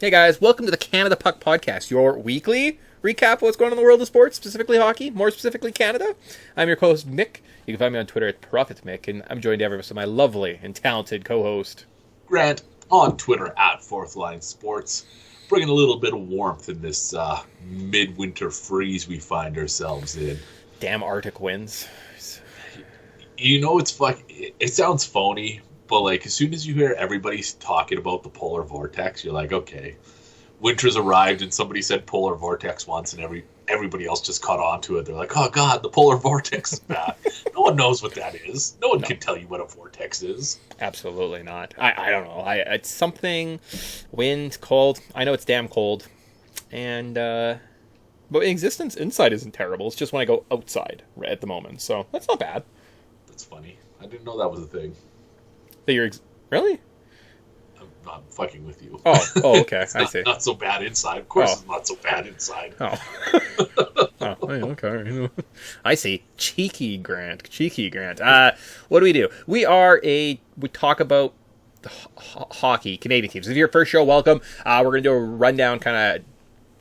Hey guys, welcome to the Canada Puck Podcast, your weekly recap of what's going on in the world of sports, specifically hockey, more specifically Canada. I'm your co-host Mick. You can find me on Twitter at ProfitMick, and I'm joined every by my lovely and talented co-host Grant on Twitter at Fourth Line Sports, bringing a little bit of warmth in this midwinter freeze we find ourselves in. Damn Arctic winds. You know, it sounds phony, but like as soon as you hear everybody's talking about the polar vortex, you're like, okay, winter's arrived, and somebody said polar vortex once, and everybody else just caught on to it. They're like, oh god, the polar vortex is bad. No one knows what that is. No one can tell you what a vortex is. Absolutely not. I don't know. It's something, wind, cold. I know it's damn cold, and but existence inside isn't terrible. It's just when I go outside at the moment, so that's not bad. That's funny. I didn't know that was a thing. That you're really? I'm fucking with you. Oh, okay. I see. Not so bad inside. Of course, it's not so bad inside. Oh, okay. I see. Cheeky Grant. What do? We talk about hockey, Canadian teams. If you're your first show, welcome. We're going to do a rundown, kind of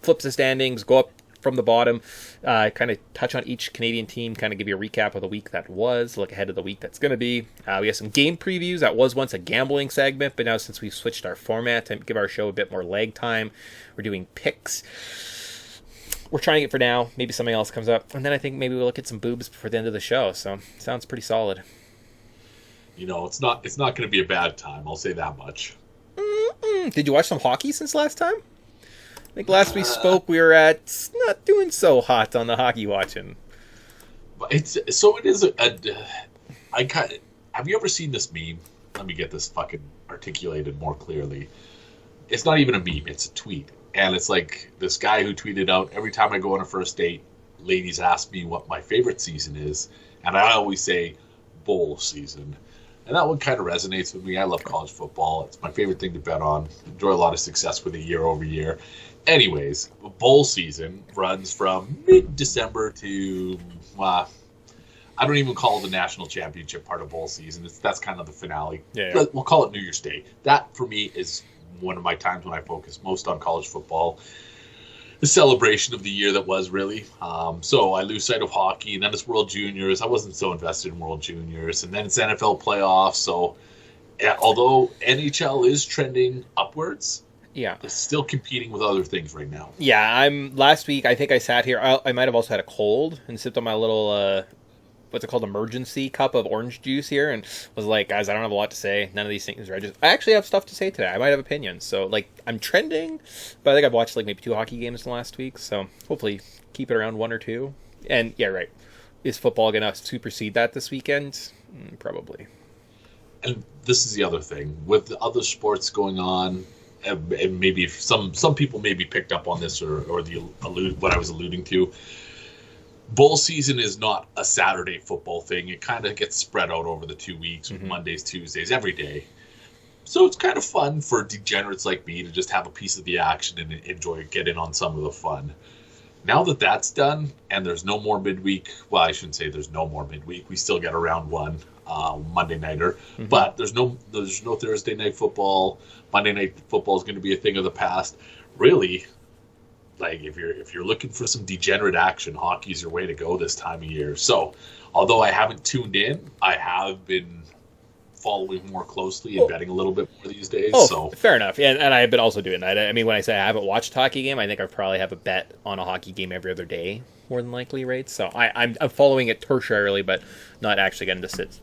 flips the standings, go up from the bottom, kind of touch on each Canadian team, kind of give you a recap of the week that was, look ahead of the week that's going to be. We have some game previews. That was once a gambling segment, but now since we've switched our format to give our show a bit more leg time, we're doing picks. We're trying it for now. Maybe something else comes up. And then I think maybe we'll look at some boobs before the end of the show. So, sounds pretty solid. You know, it's not going to be a bad time. I'll say that much. Did you watch some hockey since last time? I think last we spoke, we were at not doing so hot on the hockey watching. Have you ever seen this meme? Let me get this fucking articulated more clearly. It's not even a meme, it's a tweet. And it's like this guy who tweeted out, every time I go on a first date, ladies ask me what my favorite season is. And I always say bowl season. And that one kind of resonates with me. I love college football. It's my favorite thing to bet on. Enjoy a lot of success with it year over year. Anyways, bowl season runs from mid-December to, I don't even call it the national championship part of bowl season. That's kind of the finale. Yeah. We'll call it New Year's Day. That, for me, is one of my times when I focus most on college football. The celebration of the year that was, really. So I lose sight of hockey, and then it's World Juniors. I wasn't so invested in World Juniors. And then it's NFL playoffs. So although NHL is trending upwards, it's still competing with other things right now. Yeah, last week, I think I sat here. I might have also had a cold and sipped on my little, what's it called, emergency cup of orange juice here, and was like, guys, I don't have a lot to say. None of these things are I actually have stuff to say today. I might have opinions. So, like, I'm trending, but I think I've watched, like, maybe 2 hockey games in the last week, so hopefully keep it around 1 or 2. And, yeah, right. Is football going to supersede that this weekend? Probably. And this is the other thing. With the other sports going on, and maybe some people maybe picked up on this or what I was alluding to. Bowl season is not a Saturday football thing. It kind of gets spread out over the 2 weeks, with Mondays, Tuesdays, every day. So it's kind of fun for degenerates like me to just have a piece of the action and get in on some of the fun. Now that that's done, and there's no more midweek, well, I shouldn't say there's no more midweek. We still get a round 1 Monday nighter, but there's no Thursday night football. Monday night football is going to be a thing of the past. Really, like if you're looking for some degenerate action, hockey's your way to go this time of year. So, although I haven't tuned in, I have been following more closely and betting a little bit more these days. So fair enough. Yeah, and I've been also doing that. I mean, when I say I haven't watched a hockey game, I think I probably have a bet on a hockey game every other day, more than likely, right? So I'm following it tertiarily, but not actually getting to sit.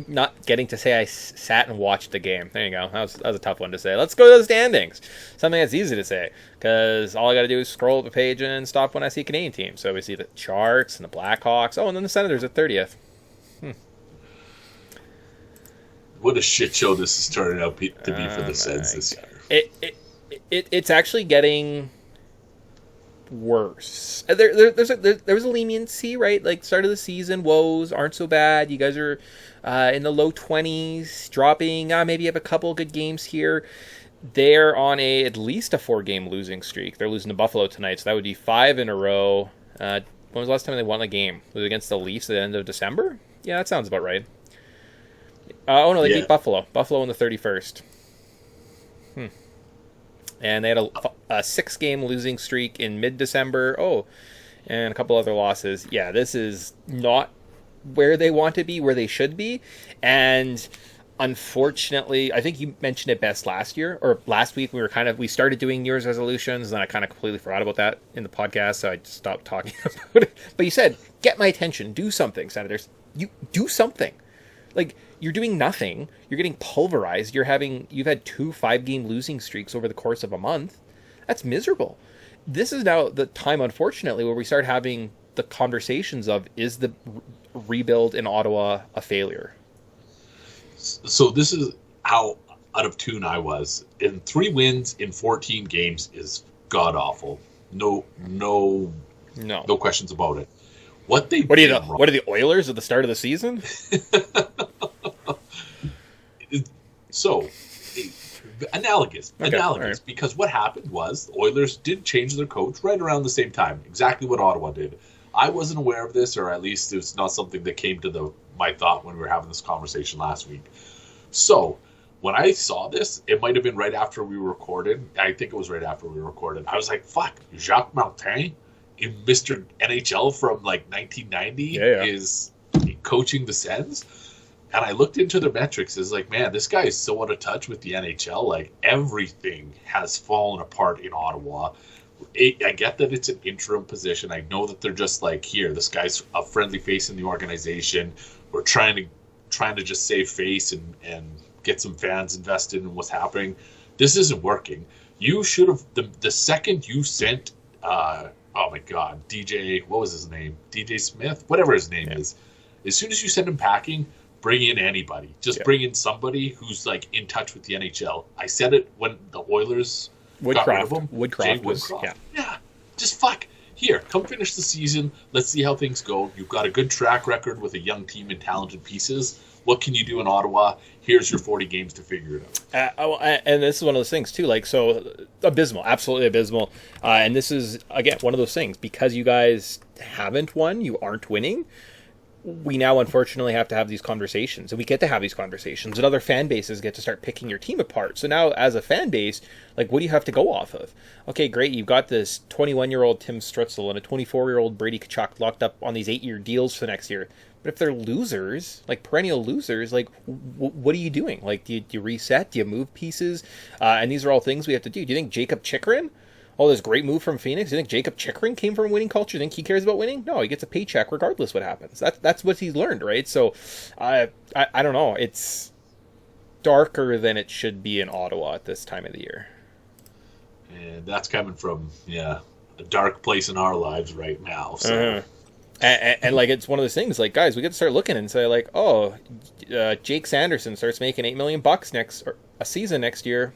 Not getting to say I sat and watched the game. There you go. That was a tough one to say. Let's go to the standings. Something that's easy to say, because all I got to do is scroll up the page and stop when I see Canadian teams. So we see the Sharks and the Blackhawks. Oh, and then the Senators at 30th. What a shit show this is turning out to be for the Sens this year. It's actually getting worse. There was a leniency, right? Like, start of the season, woes aren't so bad. You guys are in the low 20s, dropping. Maybe you have a couple good games here. They're on at least a 4-game losing streak. They're losing to Buffalo tonight, so that would be 5 in a row. When was the last time they won a game? Was it against the Leafs at the end of December? Yeah, that sounds about right. They beat Buffalo. Buffalo on the 31st. And they had a 6-game losing streak in mid-December. Oh, and a couple other losses. Yeah, this is not where they want to be, where they should be. And unfortunately, I think you mentioned it best last week. We started doing New Year's resolutions, and I kind of completely forgot about that in the podcast, so I just stopped talking about it. But you said, get my attention, do something, Senators. You do something. Like, you're doing nothing. You're getting pulverized. You've had 2 5-game losing streaks over the course of a month. That's miserable. This is now the time, unfortunately, where we start having the conversations of, is the rebuild in Ottawa a failure? So this is how out of tune I was. In 3 wins in 14 games is god awful. No questions about it. What are the Oilers at the start of the season? So, analogous, right. Because what happened was the Oilers did change their coach right around the same time, exactly what Ottawa did. I wasn't aware of this, or at least it's not something that came to my thought when we were having this conversation last week. So, when I saw this, it might have been right after we recorded. I think it was right after we recorded. I was like, fuck, Jacques Martin, Mr. NHL from like 1990, is coaching the Sens. And I looked into their metrics. It's like, man, this guy is so out of touch with the NHL. Like, everything has fallen apart in Ottawa. I get that it's an interim position. I know that they're just like, here, this guy's a friendly face in the organization. We're trying to just save face and get some fans invested in what's happening. This isn't working. You should have, the second you sent, oh my God, DJ, what was his name? DJ Smith? Whatever his name is. As soon as you send him packing, bring in anybody. Just bring in somebody who's like in touch with the NHL. I said it when the Woodcroft got rid of him. Woodcroft. Yeah. Just fuck. Here, come finish the season. Let's see how things go. You've got a good track record with a young team and talented pieces. What can you do in Ottawa? Here's your 40 games to figure it out. And this is one of those things, too. Like, so, abysmal. Absolutely abysmal. And this is, again, one of those things. Because you guys haven't won, you aren't winning, we now unfortunately have to have these conversations, and we get to have these conversations, and other fan bases get to start picking your team apart. So now, as a fan base, like, what do you have to go off of? Okay, great, you've got this 21-year-old Tim Stützle and a 24-year-old Brady Tkachuk locked up on these 8-year deals for the next year. But if they're losers, like perennial losers, like, what are you doing? Like, do you reset? Do you move pieces? And these are all things we have to do. Do you think Jacob Chychrun, this great move from Phoenix, do you think Jacob Chychrun came from a winning culture? Do you think he cares about winning? No, he gets a paycheck regardless what happens. That's what he's learned, right? So, I don't know. It's darker than it should be in Ottawa at this time of the year. And that's coming from, a dark place in our lives right now. So. And like, it's one of those things, like, guys, we get to start looking and say, like, Jake Sanderson starts making $8 million a season next year.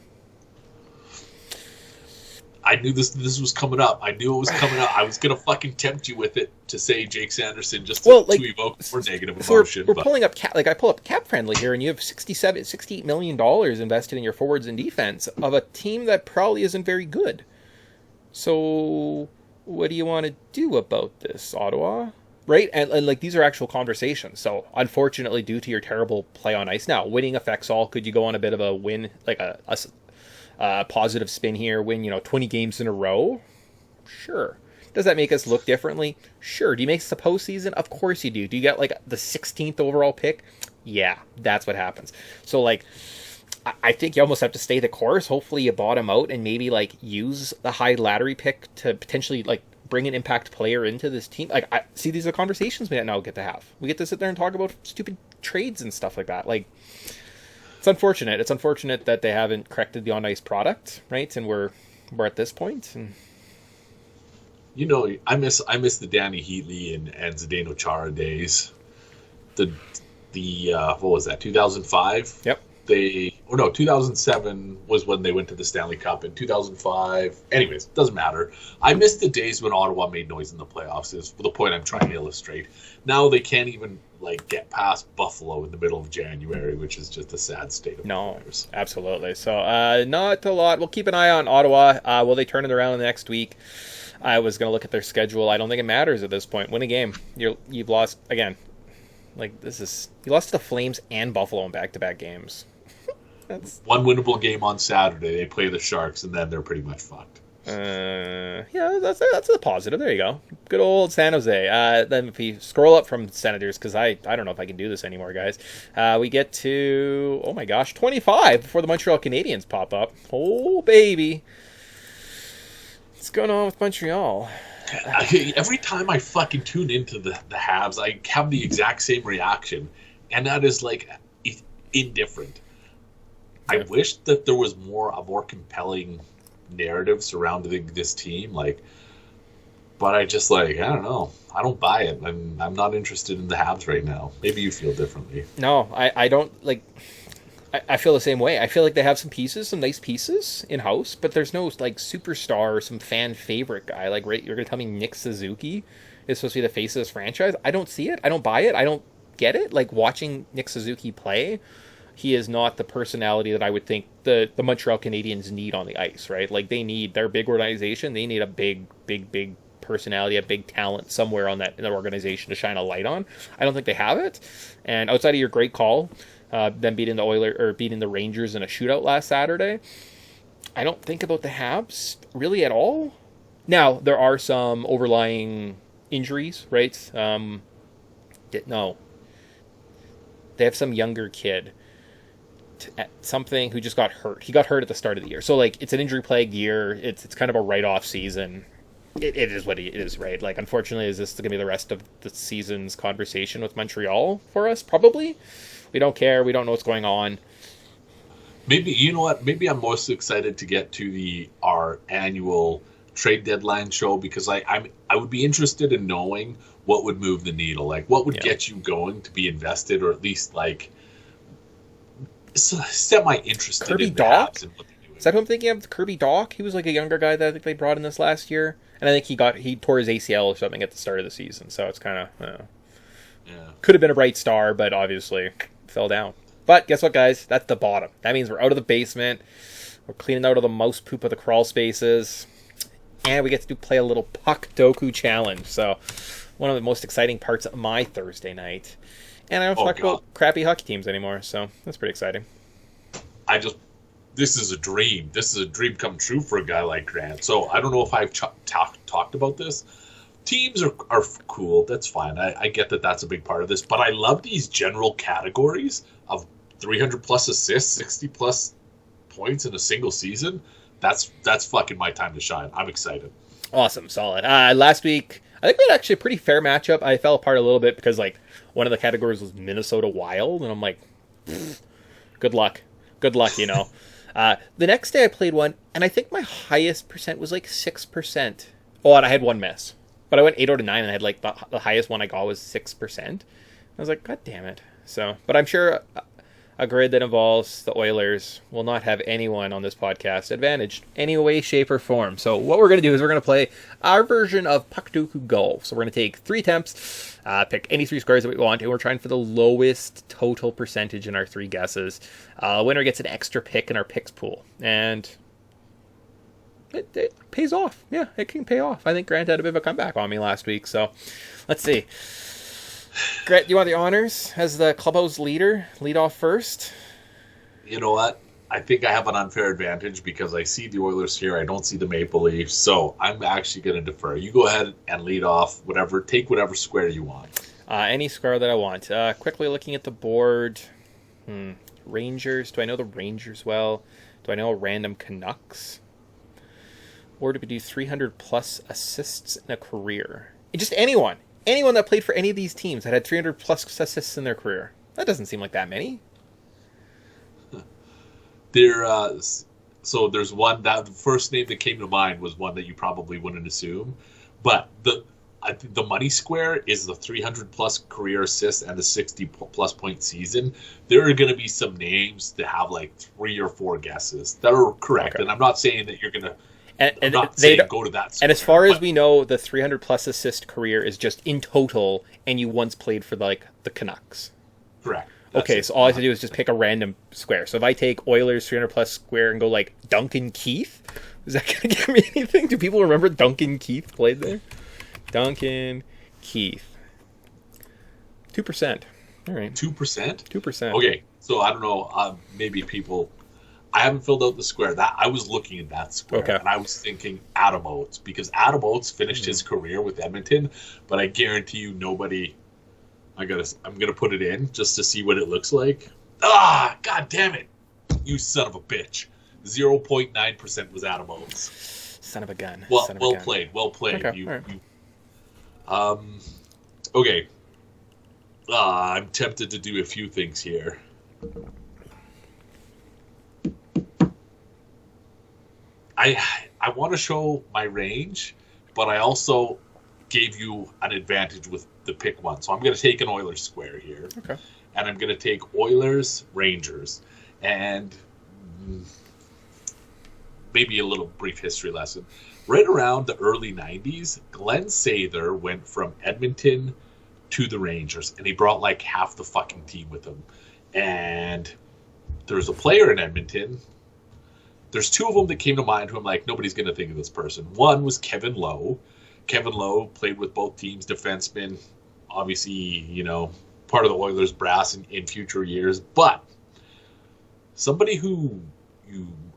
I knew this was coming up. I knew it was coming up. I was going to fucking tempt you with it to say Jake Sanderson just to evoke more negative emotion. We're pulling up, I pull up Cap Friendly here, and you have $68 million invested in your forwards and defense of a team that probably isn't very good. So what do you want to do about this, Ottawa? Right? And like, these are actual conversations. So unfortunately, due to your terrible play on ice, now winning affects all. Could you go on a bit of a win, like a positive spin here, win 20 games in a row? Sure. Does that make us look differently? Sure. Do you make the postseason? Of course you do. Do you get like the 16th overall pick? Yeah, that's what happens. So like, I think you almost have to stay the course. Hopefully you bottom out and maybe like use the high lottery pick to potentially like bring an impact player into this team. Like, I see, these are conversations we now get to have. We get to sit there and talk about stupid trades and stuff like that. Like, it's unfortunate. It's unfortunate that they haven't corrected the on-ice product, right? And we're at this point. And... I miss the Danny Heatley and Zdeno Chara days. The what was that? 2005. Yep. 2007 was when they went to the Stanley Cup. In 2005, anyways, doesn't matter. I miss the days when Ottawa made noise in the playoffs. Is the point I'm trying to illustrate. Now they can't even get past Buffalo in the middle of January, which is just a sad state of affairs. Absolutely. So not a lot. We'll keep an eye on Ottawa. Will they turn it around next week? I was going to look at their schedule. I don't think it matters at this point. Win a game. You've lost again. Like, you lost to the Flames and Buffalo in back-to-back games. That's one winnable game on Saturday. They play the Sharks, and then they're pretty much fucked. Yeah, that's a positive. There you go. Good old San Jose. Then if we scroll up from Senators, because I don't know if I can do this anymore, guys. We get to, oh my gosh, 25 before the Montreal Canadiens pop up. Oh, baby. What's going on with Montreal? Every time I fucking tune into the Habs, I have the exact same reaction, and that is like indifferent. Yeah. I wish that there was a more compelling narrative surrounding this team, but I just I don't know. I don't buy it. I'm not interested in the Habs right now. Maybe you feel differently. No, I don't I feel the same way. I feel like they have some nice pieces in house, but there's no superstar or some fan favorite guy. Right, you're gonna tell me Nick Suzuki is supposed to be the face of this franchise? I don't see it. I don't buy it. I don't get it. Watching Nick Suzuki play, he is not the personality that I would think the Montreal Canadiens need on the ice, right? They're a big organization. They need a big personality, a big talent somewhere in that organization to shine a light on. I don't think they have it. And outside of your great call, them beating the Rangers in a shootout last Saturday, I don't think about the Habs really at all. Now, there are some overlying injuries, right? No. They have some younger kid something who just got hurt. He got hurt at the start of the year. So it's an injury plagued year. It's kind of a write-off season. It is what it is, right? Unfortunately, is this going to be the rest of the season's conversation with Montreal for us? Probably. We don't care. We don't know what's going on. Maybe, you know what? Maybe I'm most excited to get to our annual trade deadline show, because I would be interested in knowing what would move the needle. What would get you going to be invested, or at least semi-interested Kirby in Doc? the Habs and what they're doing. Is that who I'm thinking of? Kirby Doc? He was a younger guy that I think they brought in this last year. And I think he tore his ACL or something at the start of the season. So it's kind of, could have been a bright star, but obviously fell down. But guess what, guys? That's the bottom. That means we're out of the basement. We're cleaning out all the mouse poop of the crawl spaces. And we get to play a little puck doku challenge. So one of the most exciting parts of my Thursday night. And I don't talk about crappy hockey teams anymore, so that's pretty exciting. This is a dream. This is a dream come true for a guy like Grant. So I don't know if I've talked about this. Teams are cool. That's fine. I get that that's a big part of this. But I love these general categories of 300-plus assists, 60-plus points in a single season. That's fucking my time to shine. I'm excited. Awesome. Solid. Last week, I think we had actually a pretty fair matchup. I fell apart a little bit because one of the categories was Minnesota Wild, and I'm like, good luck. Good luck, The next day I played one, and I think my highest percent was 6%. Oh, and I had one miss. But I went 8 out of 9, and I had the highest one I got was 6%. I was like, God damn it. So, but I'm sure a grid that involves the Oilers will not have anyone on this podcast advantaged any way, shape, or form. So what we're going to do is we're going to play our version of Puck Doku Golf. So we're going to take 3 attempts, pick any 3 squares that we want, and we're trying for the lowest total percentage in our 3 guesses. Winner gets an extra pick in our picks pool. And it pays off. Yeah, it can pay off. I think Grant had a bit of a comeback on me last week. So let's see. Grant, you want the honors as the clubhouse leader? Lead off first? You know what? I think I have an unfair advantage because I see the Oilers here. I don't see the Maple Leafs. So I'm actually going to defer. You go ahead and lead off. Take whatever square you want. Any square that I want. Quickly looking at the board. Rangers. Do I know the Rangers well? Do I know a random Canucks? Or do we do 300-plus assists in a career? Just anyone. Anyone that played for any of these teams that had 300-plus assists in their career. That doesn't seem like that many. So there's one, that the first name that came to mind was one that you probably wouldn't assume. But I think the money square is the 300-plus career assists and the 60-plus point season. There are going to be some names that have 3 or 4 guesses that are correct. Okay. And I'm not saying that you're going to... I'm not saying go to that square, and as far as we know, the 300-plus assist career is just in total, and you once played for the Canucks. Correct. Okay, so all I have to do is just pick a random square. So if I take Oilers 300-plus square and go Duncan Keith, is that going to give me anything? Do people remember Duncan Keith played there? Duncan Keith. 2%. All right. 2%? 2%. Okay, so I don't know. Maybe people I haven't filled out the square. That I was looking at that square, and I was thinking Adam Oates, because Adam Oates finished his career with Edmonton, but I guarantee you nobody. I'm gonna put it in just to see what it looks like. Ah, god damn it, you son of a bitch! 0.9% was Adam Oates. Son of a gun. Well, Son of well a gun. played. Well played. Okay, all right. Okay. I'm tempted to do a few things here. I want to show my range, but I also gave you an advantage with the pick one. So I'm going to take an Oilers square here. Okay. And I'm going to take Oilers, Rangers, and maybe a little brief history lesson. Right around the early 90s, Glenn Sather went from Edmonton to the Rangers, and he brought like half the fucking team with him. And there's a player in Edmonton. There's two of them that came to mind who I'm like, nobody's going to think of this person. One was Kevin Lowe. Kevin Lowe played with both teams, defenseman, obviously, you know, part of the Oilers brass in future years. But somebody who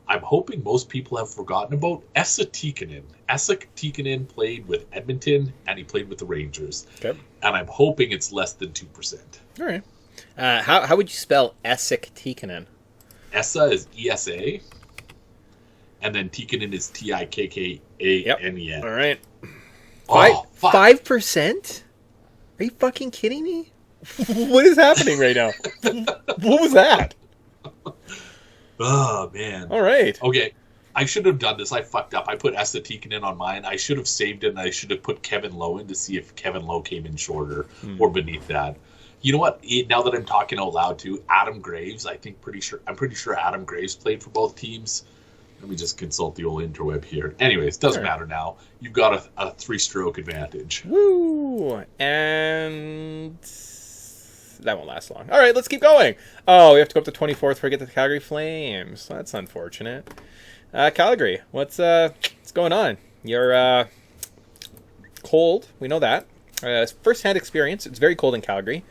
I'm hoping most people have forgotten about, Esa Tikkanen. Esa Tikkanen played with Edmonton, and he played with the Rangers. Okay. And I'm hoping it's less than 2%. All right. How would you spell Esa Tikkanen? Esa is ESA. And then Tikkanen is Tikkanen. All right. Oh, 5%? Are you fucking kidding me? What is happening right now? What was that? Oh, man. All right. Okay. I should have done this. I fucked up. I put Esa Tikkanen on mine. I should have saved it, and I should have put Kevin Lowe in to see if Kevin Lowe came in shorter or beneath that. You know what? Now that I'm talking out loud too, Adam Graves, I'm pretty sure Adam Graves played for both teams. Let me just consult the old interweb here. Anyways, doesn't matter now. You've got a 3-stroke advantage. Woo! And that won't last long. All right, let's keep going. Oh, we have to go up to 24th for get the Calgary Flames. That's unfortunate. Calgary, what's going on? You're cold. We know that. First-hand experience. It's very cold in Calgary.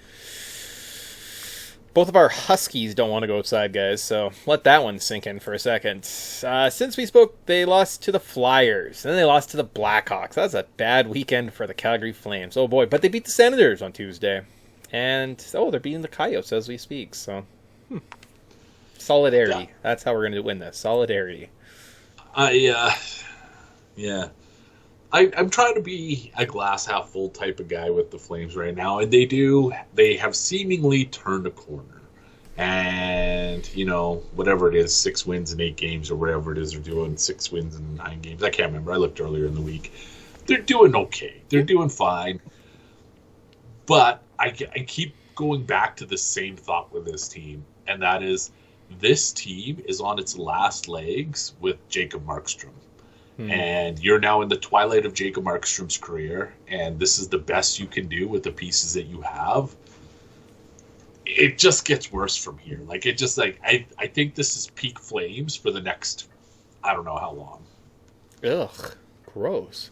Both of our Huskies don't want to go outside, guys, so let that one sink in for a second. Since we spoke, they lost to the Flyers, and then they lost to the Blackhawks. That's a bad weekend for the Calgary Flames. Oh boy, but they beat the Senators on Tuesday. And, they're beating the Coyotes as we speak, so... Solidarity. Yeah. That's how we're going to win this. Solidarity. Yeah. I'm trying to be a glass half full type of guy with the Flames right now, and they have seemingly turned a corner. And, you know, whatever it is, 6 wins in 8 games or whatever it is they're doing, 6 wins in 9 games. I can't remember. I looked earlier in the week. They're doing okay. They're doing fine. But I keep going back to the same thought with this team, and that is this team is on its last legs with Jacob Markstrom. And you're now in the twilight of Jacob Markstrom's career, and this is the best you can do with the pieces that you have. It just gets worse from here. Like, it just, like, I think this is peak Flames for the next, I don't know how long. Ugh, gross.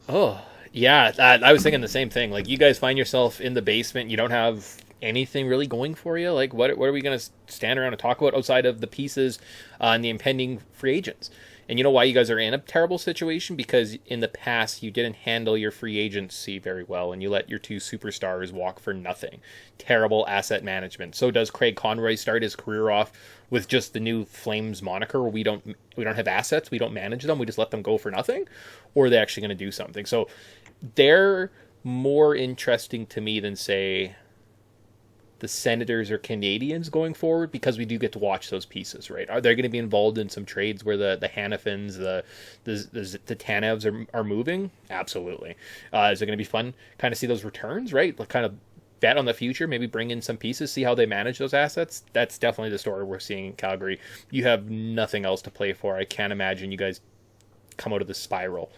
Oh, yeah, I was thinking the same thing. Like, you guys find yourself in the basement, you don't have anything really going for you. Like, what are we going to stand around and talk about outside of the pieces and the impending free agents? And you know why you guys are in a terrible situation? Because in the past, you didn't handle your free agency very well, and you let your 2 superstars walk for nothing. Terrible asset management. So does Craig Conroy start his career off with just the new Flames moniker, where we don't have assets, we don't manage them, we just let them go for nothing? Or are they actually going to do something? So they're more interesting to me than, say, the Senators or Canadians going forward, because we do get to watch those pieces, right? Are they going to be involved in some trades where the Hanifins, the Tanevs are moving? Absolutely. Is it going to be fun kind of see those returns, right? Like, kind of bet on the future, maybe bring in some pieces, see how they manage those assets? That's definitely the story we're seeing in Calgary. You have nothing else to play for. I can't imagine you guys come out of the spiral.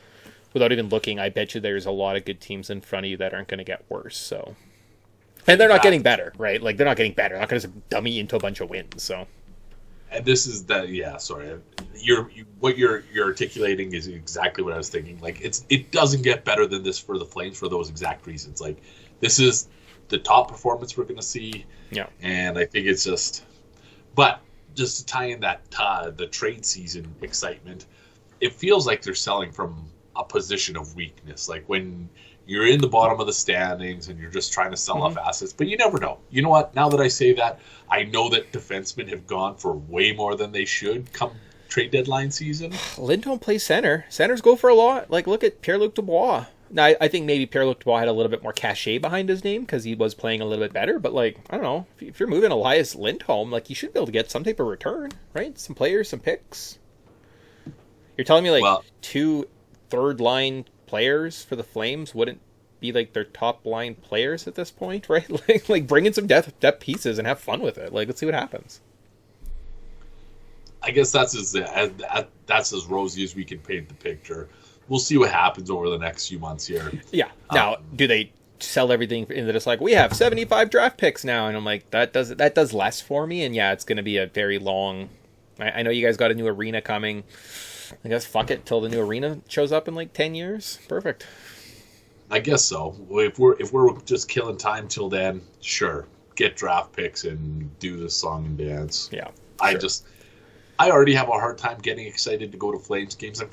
Without even looking, I bet you there's a lot of good teams in front of you that aren't going to get worse, so... And they're not getting better, right? Like, they're not getting better. They're not going to dummy into a bunch of wins, so... And this is that, yeah, sorry. What you're articulating is exactly what I was thinking. Like, it doesn't get better than this for the Flames for those exact reasons. Like, this is the top performance we're going to see. Yeah. And I think it's just... But just to tie in that the trade season excitement, it feels like they're selling from a position of weakness. Like when you're in the bottom of the standings and you're just trying to sell off assets, but you never know. You know what? Now that I say that, I know that defensemen have gone for way more than they should come trade deadline season. Lindholm plays center. Centers go for a lot. Like, look at Pierre-Luc Dubois. Now, I think maybe Pierre-Luc Dubois had a little bit more cachet behind his name because he was playing a little bit better. But, like, I don't know. If you're moving Elias Lindholm, like, you should be able to get some type of return, right? Some players, some picks. You're telling me, like, 2 third-line players for the Flames wouldn't be, like, their top-line players at this point, right? like bring in some depth pieces and have fun with it. Like, let's see what happens. I guess that's as rosy as we can paint the picture. We'll see what happens over the next few months here. Yeah. Now, do they sell everything into just like, we have 75 draft picks now? And I'm like, that does less for me. And yeah, it's going to be a very long... I know you guys got a new arena coming. I guess fuck it till the new arena shows up in like 10 years. Perfect. I guess so. If we're just killing time till then, sure. Get draft picks and do the song and dance. Yeah. I already have a hard time getting excited to go to Flames games. I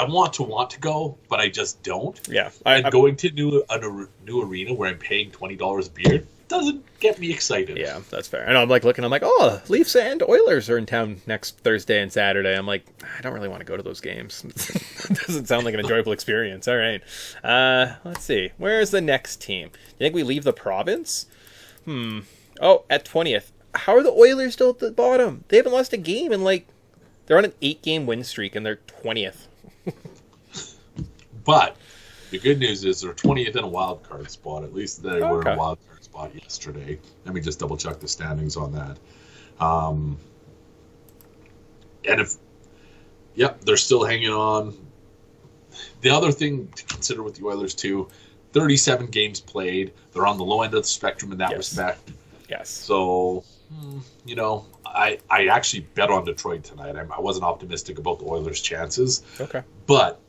want to go, but I just don't. Yeah. And going to a new arena where I'm paying $20 a beer doesn't get me excited. Yeah, that's fair. And I'm like looking, I'm like, oh, Leafs and Oilers are in town next Thursday and Saturday. I'm like, I don't really want to go to those games. It doesn't sound like an enjoyable experience. All right. Let's see. Where's the next team? Do you think we leave the province? Oh, at 20th. How are the Oilers still at the bottom? They haven't lost a game in they're on an 8-game win streak and they're 20th. But the good news is they're 20th in a wild card spot. At least they were in a wild card spot yesterday. Let me just double check the standings on that. And they're still hanging on. The other thing to consider with the Oilers too, 37 games played. They're on the low end of the spectrum in that respect. Yes. So, I actually bet on Detroit tonight. I wasn't optimistic about the Oilers' chances. Okay. But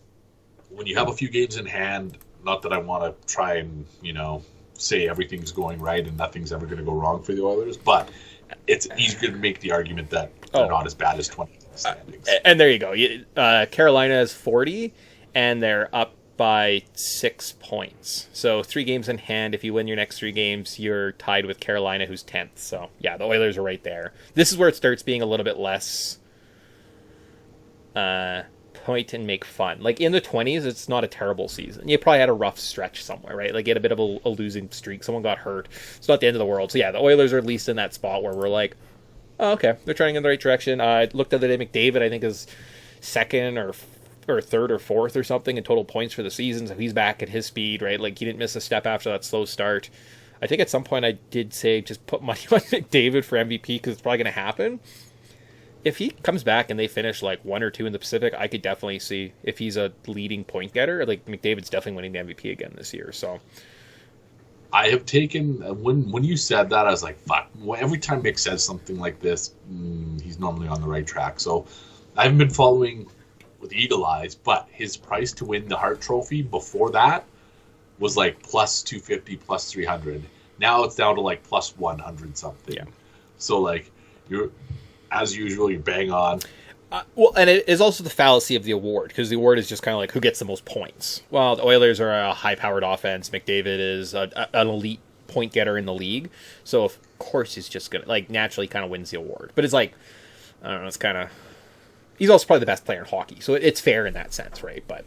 when you have a few games in hand, not that I want to try and, say everything's going right and nothing's ever going to go wrong for the Oilers, but it's easier to make the argument that they're not as bad as 20 in the standings. And there you go. Carolina is 40, and they're up by 6 points. So 3 games in hand. If you win your next 3 games, you're tied with Carolina, who's 10th. So yeah, the Oilers are right there. This is where it starts being a little bit less point and make fun. Like in the 20s, it's not a terrible season. You probably had a rough stretch somewhere, right? Like you had a bit of a losing streak. Someone got hurt. It's not the end of the world. So yeah, the Oilers are at least in that spot where we're like, oh, okay, they're trying in the right direction. I looked the other day, McDavid, I think, is second or third or fourth or something in total points for the season, so he's back at his speed, right? Like, he didn't miss a step after that slow start. I think at some point I did say just put money on McDavid for MVP because it's probably going to happen. If he comes back and they finish like 1 or 2 in the Pacific, I could definitely see if he's a leading point getter, like McDavid's definitely winning the MVP again this year. So I have taken, when you said that, I was like, fuck, every time Mick says something like this, he's normally on the right track. So I haven't been following with eagle eyes, but his price to win the Hart Trophy before that was like plus 250, plus 300. Now it's down to like plus 100 something. Yeah. So like you're, as usual, you're bang on. Well, and it is also the fallacy of the award, because the award is just kind of like who gets the most points. Well, the Oilers are a high-powered offense. McDavid is an elite point getter in the league. So, of course, he's just going to, like, naturally kind of wins the award. But it's like, I don't know, it's kind of... He's also probably the best player in hockey, so it's fair in that sense, right? But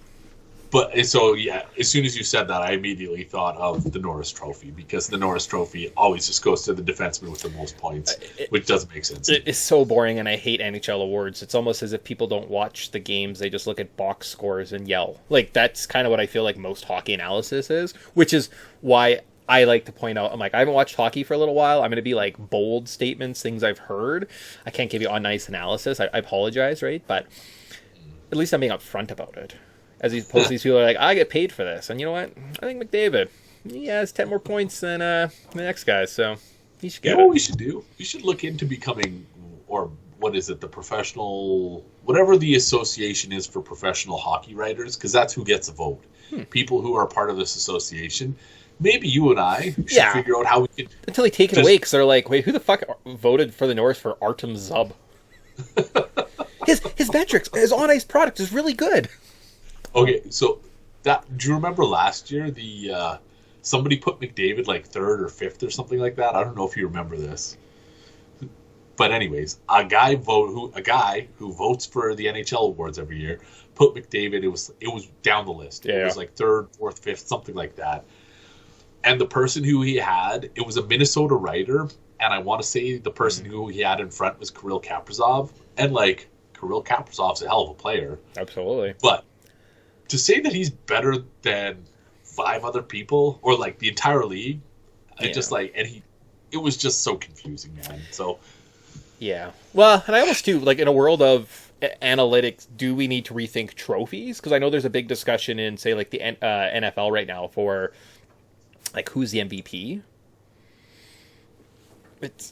so, yeah, as soon as you said that, I immediately thought of the Norris Trophy, because the Norris Trophy always just goes to the defenseman with the most points, which doesn't make sense. It's so boring, and I hate NHL awards. It's almost as if people don't watch the games. They just look at box scores and yell. Like, that's kind of what I feel like most hockey analysis is, which is why I like to point out, I'm like, I haven't watched hockey for a little while. I'm going to be like bold statements, things I've heard. I can't give you a nice analysis. I apologize, right? But at least I'm being upfront about it. As opposed to these people are like, I get paid for this. And you know what? I think McDavid, he has 10 more points than the next guy, so he should get it. You know what we should do? We should look into becoming, or what is it, the professional, whatever the association is for professional hockey writers, because that's who gets a vote. People who are part of this association maybe you and I should figure out how we could... Until they take it away, because they're like, wait, who the fuck voted for the North for Artem Zub? his metrics, his on-ice product is really good. Okay, so do you remember last year, somebody put McDavid like third or fifth or something like that? I don't know if you remember this. But anyways, a guy who votes for the NHL awards every year put McDavid. It was down the list. It was like third, fourth, fifth, something like that. And the person who he had, it was a Minnesota writer, and I want to say the person who he had in front was Kirill Kaprizov. And like Kirill Kaprizov's a hell of a player, absolutely. But to say that he's better than 5 other people or like the entire league, it was just so confusing, man. So. Yeah. Well, and I almost do, like, in a world of analytics, do we need to rethink trophies? Because I know there's a big discussion in, say, like, the NFL right now for, like, who's the MVP?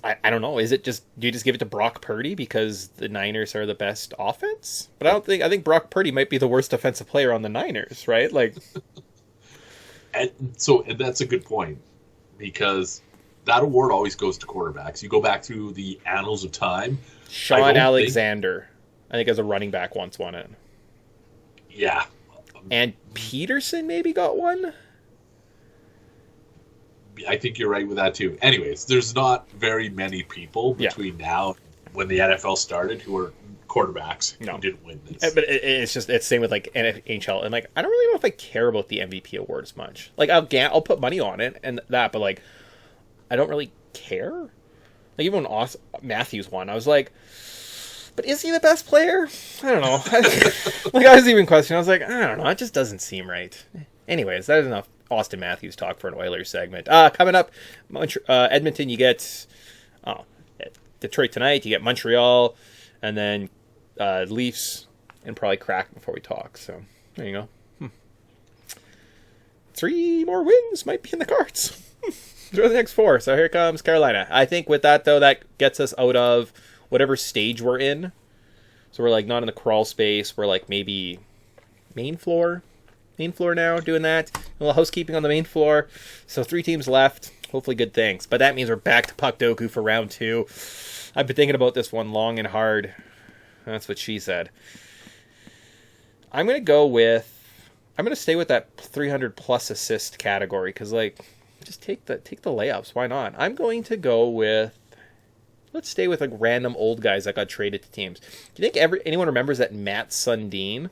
I don't know. Is it just, do you just give it to Brock Purdy because the Niners are the best offense? But I think Brock Purdy might be the worst offensive player on the Niners, right? Like. And that's a good point, because that award always goes to quarterbacks. You go back through the annals of time. Sean Alexander, I think as a running back, once won it. Yeah. And Peterson maybe got one? I think you're right with that, too. Anyways, there's not very many people between now and when the NFL started who are quarterbacks who didn't win this. But it's same with, like, NHL. And, like, I don't really know if I care about the MVP award as much. Like, I'll put money on it and that, but, like, I don't really care. Like, even when Matthews won, I was like, but is he the best player? I don't know. Like, I was even questioning. I was like, I don't know. It just doesn't seem right. Anyways, that is enough Austin Matthews talk for an Oilers segment. Coming up, Edmonton, you get Detroit tonight. You get Montreal, and then Leafs, and probably Kraken before we talk. So, there you go. 3 more wins might be in the cards. Through the next 4. So here comes Carolina. I think with that, though, that gets us out of whatever stage we're in. So we're, like, not in the crawl space. We're, like, maybe main floor now, doing that. A little housekeeping on the main floor. So 3 teams left. Hopefully good things. But that means we're back to Puck Doku for round 2. I've been thinking about this one long and hard. That's what she said. I'm going to stay with that 300-plus assist category, because, like, just take the layups. Why not? I'm going to go with, let's stay with, like, random old guys that got traded to teams. Do you think anyone remembers that Matt Sundin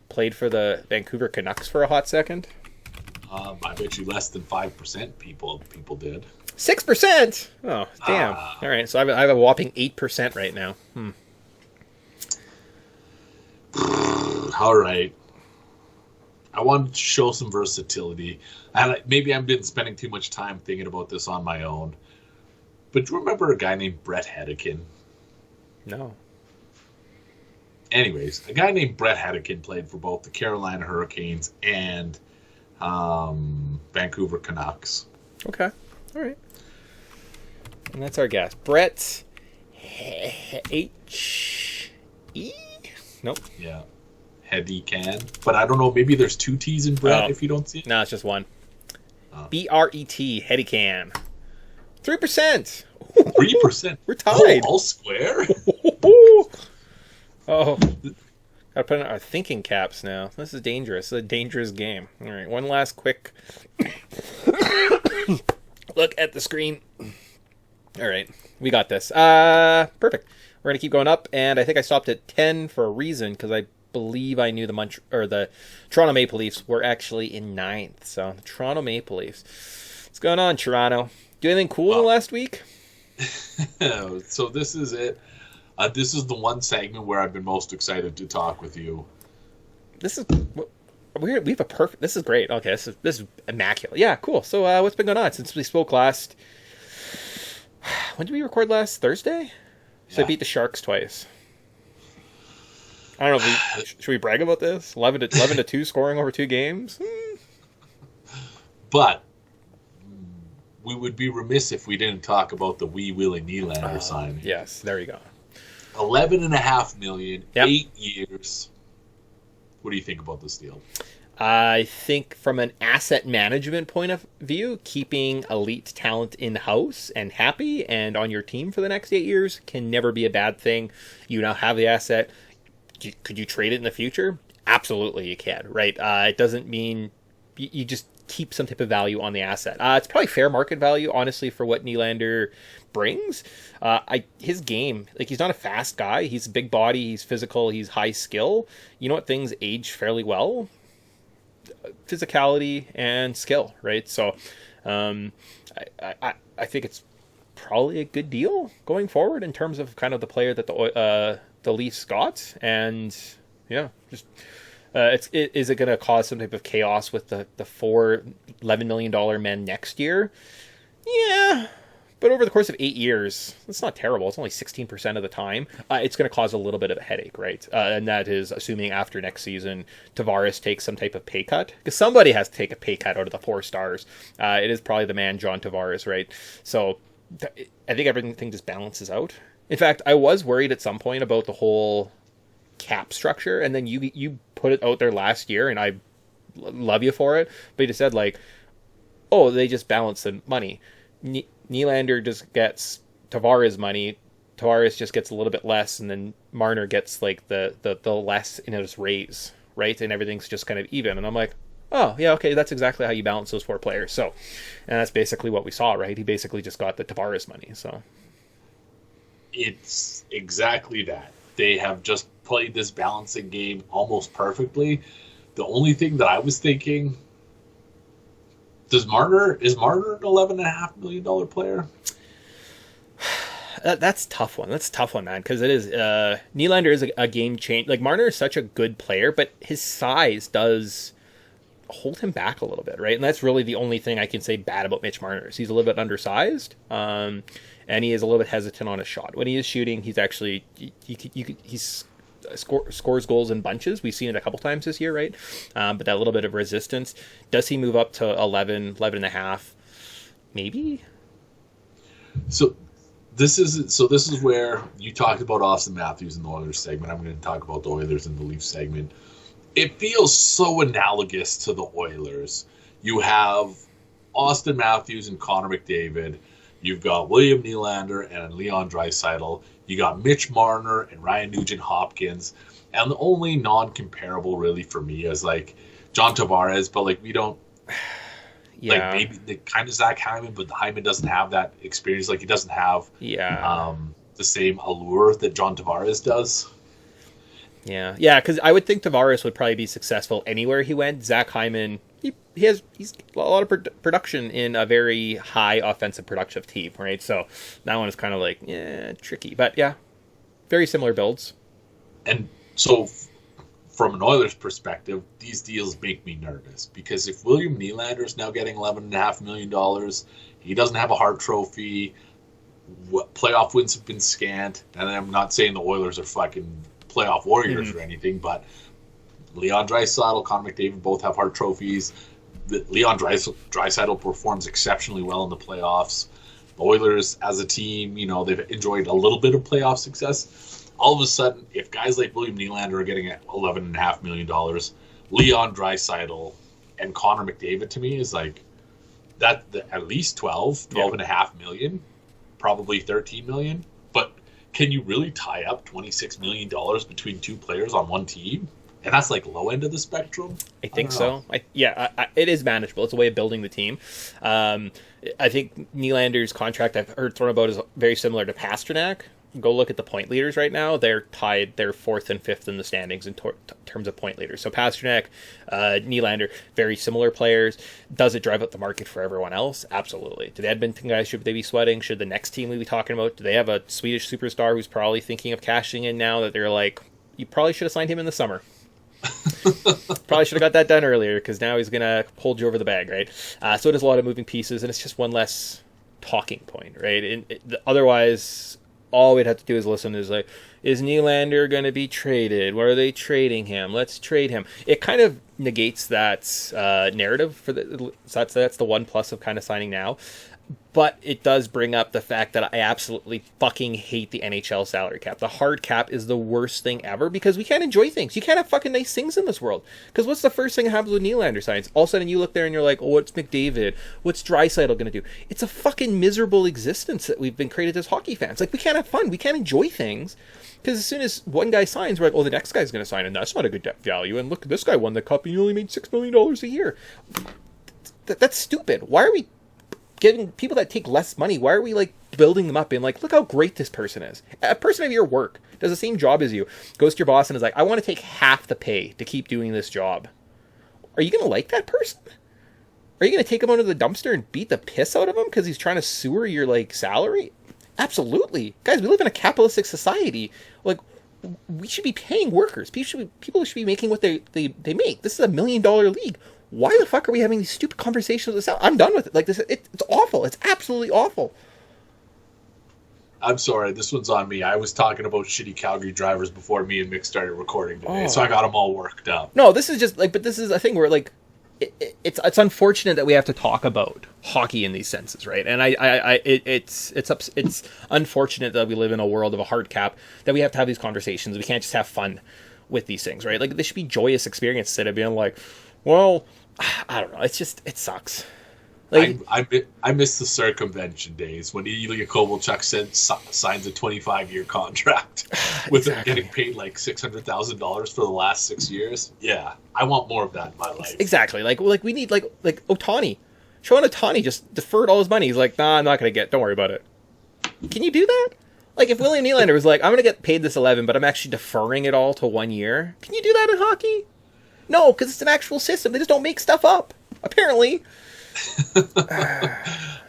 played for the Vancouver Canucks for a hot second? I bet you less than 5% people did. 6%? Oh, damn. All right, so I have a whopping 8% right now. All right. I wanted to show some versatility. And maybe I've been spending too much time thinking about this on my own. But do you remember a guy named Brett Hedican? No. Anyways, a guy named Brett Hedican played for both the Carolina Hurricanes and Vancouver Canucks. Okay. All right. And that's our guess. Brett H-E? Nope. Yeah. Hedican. But I don't know, maybe there's 2 T's in Brett if you don't see it. No, it's just one. B-R-E-T, Hedican. 3%. 3%? We're tied. All square? Oh. Gotta put on our thinking caps now. This is dangerous. It's a dangerous game. All right, one last quick look at the screen. All right, we got this. Perfect. We're going to keep going up, and I think I stopped at 10 for a reason, because I believe I knew the Toronto Maple Leafs were actually in 9th. So, the Toronto Maple Leafs. What's going on, Toronto? Do anything cool last week? So this is it. This is the one segment where I've been most excited to talk with you. This is we have a perfect. This is great. Okay, this is immaculate. Yeah, cool. So what's been going on since we spoke last? When did we record last? Thursday? So I beat the Sharks twice. I don't know. Should we brag about this? 11 to 2 scoring over 2 games. But we would be remiss if we didn't talk about the wee Willie Nylander signing. Yes, there you go. $11.5 million, 8 years. What do you think about this deal? I think from an asset management point of view, keeping elite talent in-house and happy and on your team for the next 8 years can never be a bad thing. You now have the asset. Could you trade it in the future? Absolutely, you can, right? It doesn't mean you just keep some type of value on the asset. It's probably fair market value, honestly, for what Nylander brings. His game, like, he's not a fast guy. He's a big body. He's physical. He's high skill. You know what? Things age fairly well. Physicality and skill, right? So, I think it's probably a good deal going forward in terms of kind of the player that the Leafs got, and yeah, just is it going to cause some type of chaos with the $11 million men next year? Yeah. But over the course of 8 years, it's not terrible. It's only 16% of the time. It's going to cause a little bit of a headache, right? And that is assuming after next season, Tavares takes some type of pay cut. Because somebody has to take a pay cut out of the 4 stars. It is probably the man, John Tavares, right? So I think everything just balances out. In fact, I was worried at some point about the whole cap structure. And then you put it out there last year, and I love you for it. But you just said, like, oh, they just balance the money. Nylander just gets Tavares money. Tavares just gets a little bit less, and then Marner gets like the less in his raise, right? And everything's just kind of even. And I'm like, oh yeah, okay, that's exactly how you balance those 4 players. So, and that's basically what we saw, right? He basically just got the Tavares money. So it's exactly that. They have just played this balancing game almost perfectly. The only thing that I was thinking, is Marner an $11.5 million player? That's a tough one. That's a tough one, man, because it is. Nylander is a game change. Like, Marner is such a good player, but his size does hold him back a little bit, right? And that's really the only thing I can say bad about Mitch Marner is he's a little bit undersized, and he is a little bit hesitant on his shot. When he is shooting, he's actually he's scores goals in bunches. We've seen it a couple times this year, right? But that little bit of resistance. Does he move up to 11 and a half? Maybe. So this is where you talked about Austin Matthews in the Oilers segment. I'm going to talk about the Oilers in the Leafs segment. It feels so analogous to the Oilers. You have Austin Matthews and Connor McDavid. You've got William Nylander and Leon Draisaitl. You got Mitch Marner and Ryan Nugent-Hopkins. And the only non-comparable really for me is like John Tavares, but like we don't like maybe the kind of Zach Hyman, but Hyman doesn't have that experience. Like he doesn't have the same allure that John Tavares does. Yeah, because I would think Tavares would probably be successful anywhere he went. Zach Hyman, he's a lot of production in a very high offensive productive team, right? So that one is kind of like, tricky. But yeah, very similar builds. And so from an Oilers perspective, these deals make me nervous because if William Nylander is now getting $11.5 million, he doesn't have a Hart Trophy, playoff wins have been scant, and I'm not saying the Oilers are fucking playoff warriors or anything, but Leon Draisaitl, Connor McDavid both have Hart trophies. Leon Draisaitl performs exceptionally well in the playoffs. The Oilers, as a team, they've enjoyed a little bit of playoff success. All of a sudden, if guys like William Nylander are getting at $11.5 million, Leon Draisaitl and Connor McDavid to me is like that at least 12.5 million, probably 13 million. But can you really tie up $26 million between 2 players on one team? And that's like low end of the spectrum? I think so. It is manageable. It's a way of building the team. I think Nylander's contract I've heard thrown about is very similar to Pasternak. Go look at the point leaders right now. They're tied. They're 4th and 5th in the standings in terms of point leaders. So Pasternak, Nylander, very similar players. Does it drive up the market for everyone else? Absolutely. Do the Edmonton guys, should they be sweating? Should the next team we be talking about, do they have a Swedish superstar who's probably thinking of cashing in now that they're like, you probably should have signed him in the summer? Probably should have got that done earlier because now he's going to hold you over the bag, right? So it is a lot of moving pieces, and it's just one less talking point, right? Otherwise, all we'd have to do is listen is like, is Nylander going to be traded? Where are they trading him? Let's trade him. It kind of negates that narrative for that's the one plus of kind of signing now. But it does bring up the fact that I absolutely fucking hate the NHL salary cap. The hard cap is the worst thing ever because we can't enjoy things. You can't have fucking nice things in this world. Because what's the first thing that happens with Nylander signs? All of a sudden you look there and you're like, oh, what's McDavid? What's Draisaitl going to do? It's a fucking miserable existence that we've been created as hockey fans. Like, we can't have fun. We can't enjoy things. Because as soon as one guy signs, we're like, oh, the next guy's going to sign, and that's not a good depth value. And look, this guy won the cup and he only made $6 million a year. That's stupid. Why are we giving people that take less money, why are we like building them up and like, look how great this person is? A person of your work does the same job as you, goes to your boss and is like, I want to take half the pay to keep doing this job. Are you going to like that person? Are you going to take him under the dumpster and beat the piss out of him because he's trying to sewer your like salary? Absolutely. Guys, we live in a capitalistic society. Like, we should be paying workers. People should be making what they make. This is $1 million league. Why the fuck are we having these stupid conversations with this? I'm done with it. Like, this, it's awful. It's absolutely awful. I'm sorry, this one's on me. I was talking about shitty Calgary drivers before me and Mick started recording today, so I got them all worked up. No, this is just like, but this is a thing where like, it's unfortunate that we have to talk about hockey in these senses, right? And it's unfortunate that we live in a world of a hard cap, that we have to have these conversations. We can't just have fun with these things, right? Like, this should be joyous experience instead of being like, well, I don't know. It's just, it sucks. Like, I miss the circumvention days when Ilya Kovalchuk signs a 25-year contract with him getting paid like $600,000 for the last 6 years. Yeah, I want more of that in my life. Exactly. Like we need like Ohtani. Shohei Ohtani just deferred all his money. He's like, nah, I'm not going to don't worry about it. Can you do that? Like, if William Nylander was like, I'm going to get paid this 11, but I'm actually deferring it all to 1 year. Can you do that in hockey? No, because it's an actual system. They just don't make stuff up, apparently.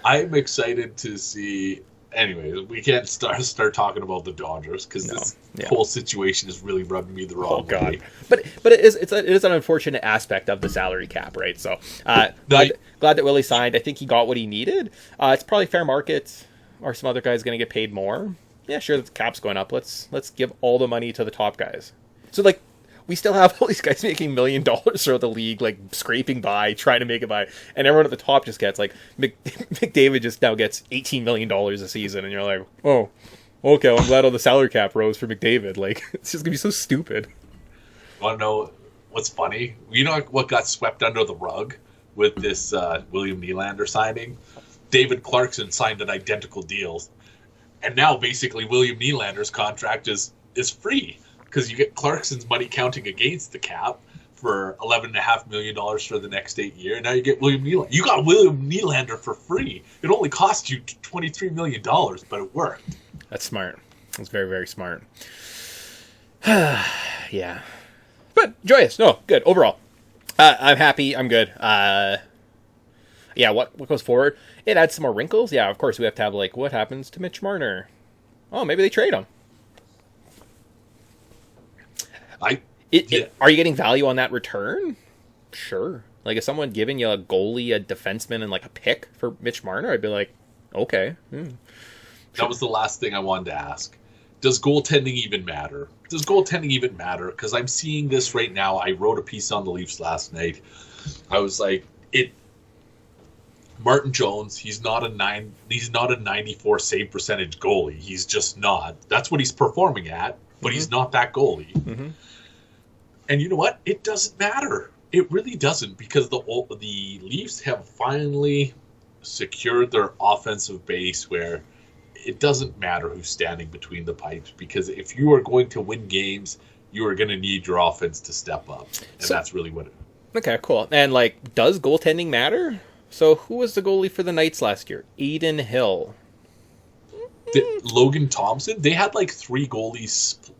I'm excited to see. Anyway, we can't start talking about the Dodgers because this whole situation has really rubbed me the wrong way. But it is an unfortunate aspect of the salary cap, right? So glad that Willie signed. I think he got what he needed. It's probably fair market. Or some other guy's going to get paid more. Yeah, sure, the cap's going up. Let's give all the money to the top guys. So like, we still have all these guys making $1 million throughout the league, like scraping by, trying to make it by, and everyone at the top just gets like McDavid just now gets $18 million a season, and you're like, oh, okay, well, I'm glad all the salary cap rose for McDavid. Like, it's just gonna be so stupid. Want to know what's funny? You know what got swept under the rug with this William Nylander signing? David Clarkson signed an identical deal, and now basically William Nylander's contract is free. Because you get Clarkson's money counting against the cap for $11.5 million for the next 8 years. Now you get William Nylander. You got William Nylander for free. It only cost you $23 million, but it worked. That's smart. That's very, very smart. Yeah. But joyous. No, good. Overall. I'm happy. I'm good. Yeah, what goes forward? It adds some more wrinkles. Yeah, of course we have to have, like, what happens to Mitch Marner? Oh, maybe they trade him. Are you getting value on that return? Sure. Like, if someone giving you a goalie, a defenseman, and like a pick for Mitch Marner, I'd be like, okay. That was the last thing I wanted to ask. Does goaltending even matter? Because I'm seeing this right now. I wrote a piece on the Leafs last night. I was like, Martin Jones, he's not a 94 save percentage goalie. He's just not. That's what he's performing at, but he's not that goalie. Mm-hmm. And you know what? It doesn't matter. It really doesn't, because the Leafs have finally secured their offensive base where it doesn't matter who's standing between the pipes, because if you are going to win games, you are going to need your offense to step up. And that's really what it is. Okay, cool. And, like, does goaltending matter? So who was the goalie for the Knights last year? Aiden Hill. Logan Thompson? They had, like, 3 goalies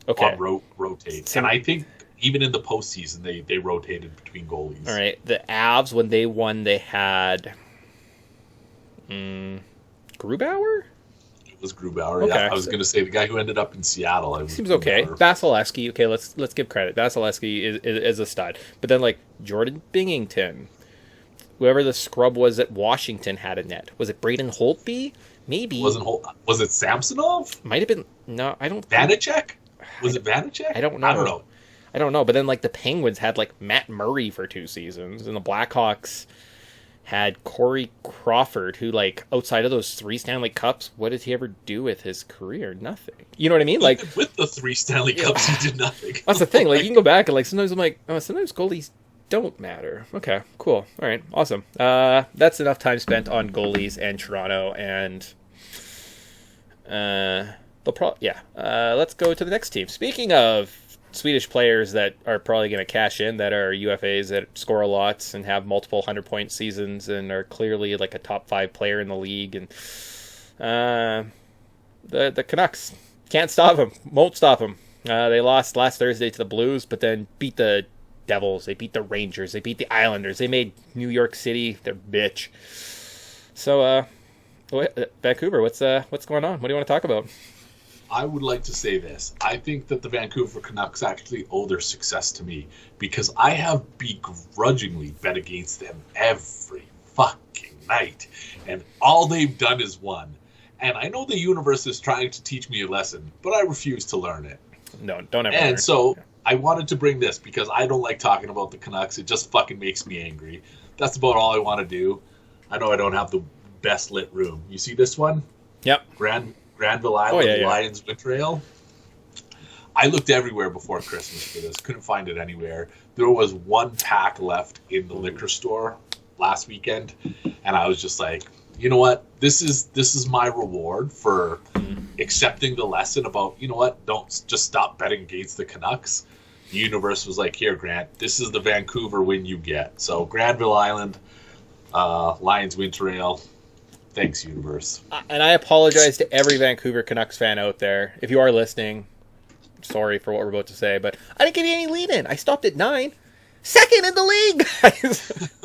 on rotate. And I think even in the postseason, they rotated between goalies. All right. The Avs, when they won, they had Grubauer? It was Grubauer. Okay. Yeah, I was going to say the guy who ended up in Seattle. Seems okay. Vasilevsky. Okay, let's give credit. Vasilevsky is a stud. But then, like, Jordan Binghamton, whoever the scrub was at Washington, had a net. Was it Braden Holtby? Maybe. Was it Samsonov? Might have been. No, I don't. Vanacek? Was it Vanacek? I don't know. But then, like, the Penguins had, like, Matt Murray for 2 seasons, and the Blackhawks had Corey Crawford, who, like, outside of those 3 Stanley Cups, what did he ever do with his career? Nothing. You know what I mean? Like, even with the 3 Stanley Cups, he did nothing. That's the thing. Like, you can go back and, like, sometimes I'm like, oh, sometimes goalies don't matter. Okay, cool. All right, awesome. That's enough time spent on goalies and Toronto, and let's go to the next team. Speaking of Swedish players that are probably going to cash in, that are UFAs that score a lot and have multiple 100-point seasons and are clearly like a top 5 player in the league, and the Canucks can't stop them, won't stop them. They lost last Thursday to the Blues, but then beat the Devils, they beat the Rangers, they beat the Islanders, they made New York City their bitch. So, Vancouver, what's going on? What do you want to talk about? I would like to say this. I think that the Vancouver Canucks actually owe their success to me, because I have begrudgingly bet against them every fucking night, and all they've done is won. And I know the universe is trying to teach me a lesson, but I refuse to learn it. No, don't ever. And so I wanted to bring this because I don't like talking about the Canucks. It just fucking makes me angry. That's about all I want to do. I know I don't have the best lit room. You see this one? Yep. Granville Island Lions Winter Ale. I looked everywhere before Christmas for this. Couldn't find it anywhere. There was 1 pack left in the liquor store last weekend, and I was just like, you know what? This is my reward for accepting the lesson about, you know what? Don't just stop betting against the Canucks. The universe was like, here, Grant, this is the Vancouver win you get. So Granville Island, Lions Winter Ale. Thanks, universe. And I apologize to every Vancouver Canucks fan out there. If you are listening, sorry for what we're about to say, but I didn't give you any lead in. I stopped at 9. Second in the league, guys.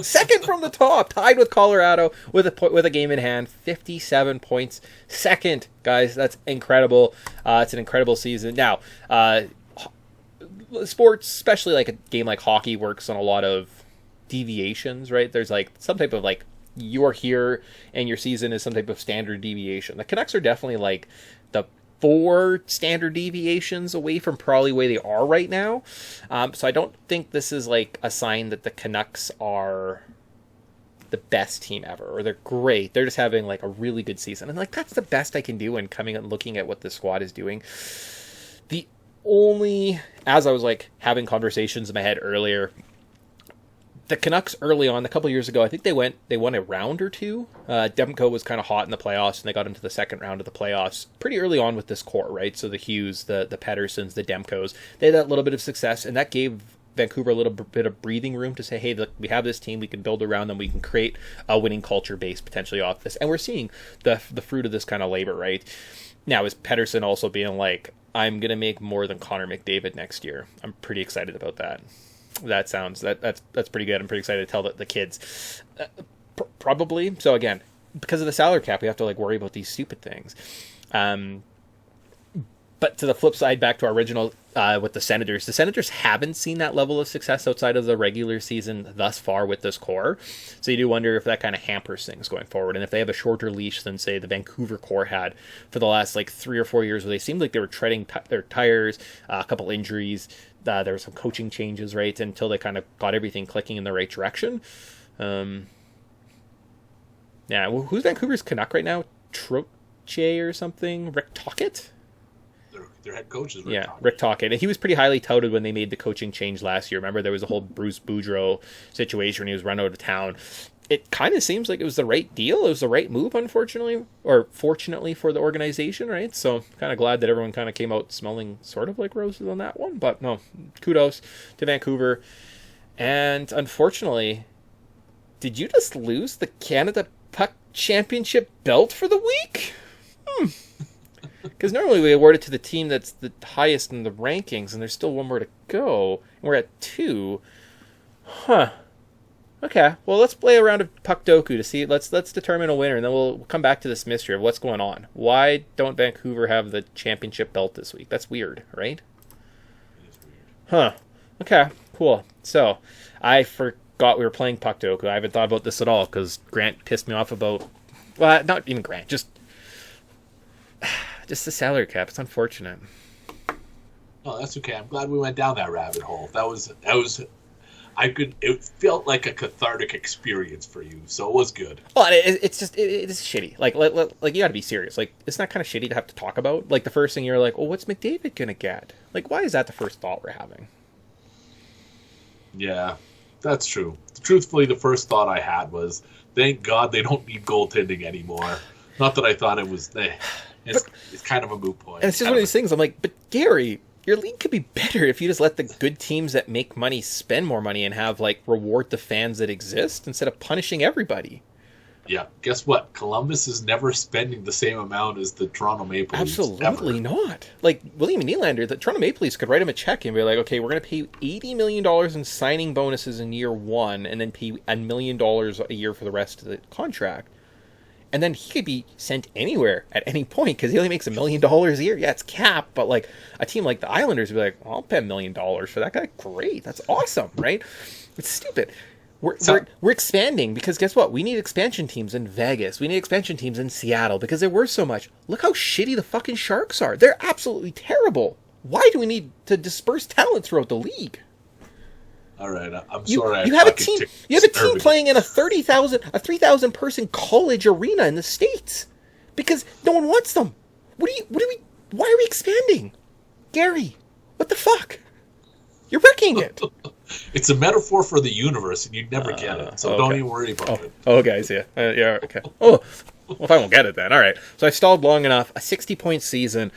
Second from the top, tied with Colorado with a game in hand. 57 points. Second, guys. That's incredible. It's an incredible season. Now, sports, especially like a game like hockey, works on a lot of deviations, right? There's like some type of like, you're here and your season is some type of standard deviation. The Canucks are definitely like the 4 standard deviations away from probably where they are right now. So I don't think this is like a sign that the Canucks are the best team ever, or they're great. They're just having like a really good season. And like, that's the best I can do when coming and looking at what the squad is doing. The only, as I was like having conversations in my head earlier, the Canucks early on, a couple years ago, I think they won a round or 2. Demko was kind of hot in the playoffs, and they got into the second round of the playoffs pretty early on with this core, right? So the Hughes, the Petterssons, the Demkos, they had that little bit of success, and that gave Vancouver a little bit of breathing room to say, hey, look, we have this team, we can build around them, we can create a winning culture based potentially off this, and we're seeing the fruit of this kind of labor, right? Now, is Pettersson also being like, I'm going to make more than Connor McDavid next year? I'm pretty excited about that. That's pretty good. I'm pretty excited to tell the kids. Probably. So again, because of the salary cap, we have to like worry about these stupid things. But to the flip side, back to our original with the Senators haven't seen that level of success outside of the regular season thus far with this core. So you do wonder if that kind of hampers things going forward, and if they have a shorter leash than say the Vancouver core had for the last like 3 or 4 years, where they seemed like they were treading their tires, a couple injuries. There were some coaching changes, right, until they kind of got everything clicking in the right direction. Who's Vancouver's Canuck right now? Troche or something? Rick Tocchet? Their head coach is Rick Tocchet. And he was pretty highly touted when they made the coaching change last year. Remember, there was a whole Bruce Boudreau situation when he was run out of town. It kind of seems like it was the right deal. It was the right move, unfortunately, or fortunately for the organization, right? So kind of glad that everyone kind of came out smelling sort of like roses on that one. But no, kudos to Vancouver. And unfortunately, did you just lose the Canada Puck Championship belt for the week? Because normally we award it to the team that's the highest in the rankings, and there's still one more to go. And we're at 2. Huh. Okay, well, let's play a round of Puck Doku to see. Let's determine a winner, and then we'll come back to this mystery of what's going on. Why don't Vancouver have the championship belt this week? That's weird, right? It is weird. Huh. Okay, cool. So, I forgot we were playing Puck Doku. I haven't thought about this at all, because Grant pissed me off about... Well, not even Grant, just the salary cap. It's unfortunate. Oh, that's okay. I'm glad we went down that rabbit hole. That was It felt like a cathartic experience for you, so it was good. Well, it's shitty. Like you got to be serious. Like, it's not kind of shitty to have to talk about. Like, the first thing you're like, well, what's McDavid gonna get? Like, why is that the first thought we're having? Yeah, that's true. Truthfully, the first thought I had was, thank God they don't need goaltending anymore. Not that I thought it was. It's kind of a moot point. And it's just one of these things. I'm like, but Gary, your league could be better if you just let the good teams that make money spend more money and have, like, reward the fans that exist instead of punishing everybody. Yeah, guess what? Columbus is never spending the same amount as the Toronto Maple Leafs. Absolutely not. Like, William Nylander, the Toronto Maple Leafs could write him a check and be like, okay, we're going to pay $80 million in signing bonuses in year one and then pay $1 million a year for the rest of the contract. And then he could be sent anywhere at any point because he only makes $1 million a year. Yeah, it's capped, but, like, a team like the Islanders would be like, well, I'll pay $1 million for that guy. Great. That's awesome, right? It's stupid. We're expanding because guess what? We need expansion teams in Vegas. We need expansion teams in Seattle because they're worth so much. Look how shitty the fucking Sharks are. They're absolutely terrible. Why do we need to disperse talent throughout the league? All right, I'm sorry. You have a team. You have a team playing in a 3,000 person college arena in the States because no one wants them. Why are we expanding, Gary? What the fuck? You're wrecking it. It's a metaphor for the universe, and you'd never get it. So don't even worry about it. Oh, guys, yeah, yeah, okay. Oh, well, if I won't get it, then all right. So I stalled long enough. A 60-point season.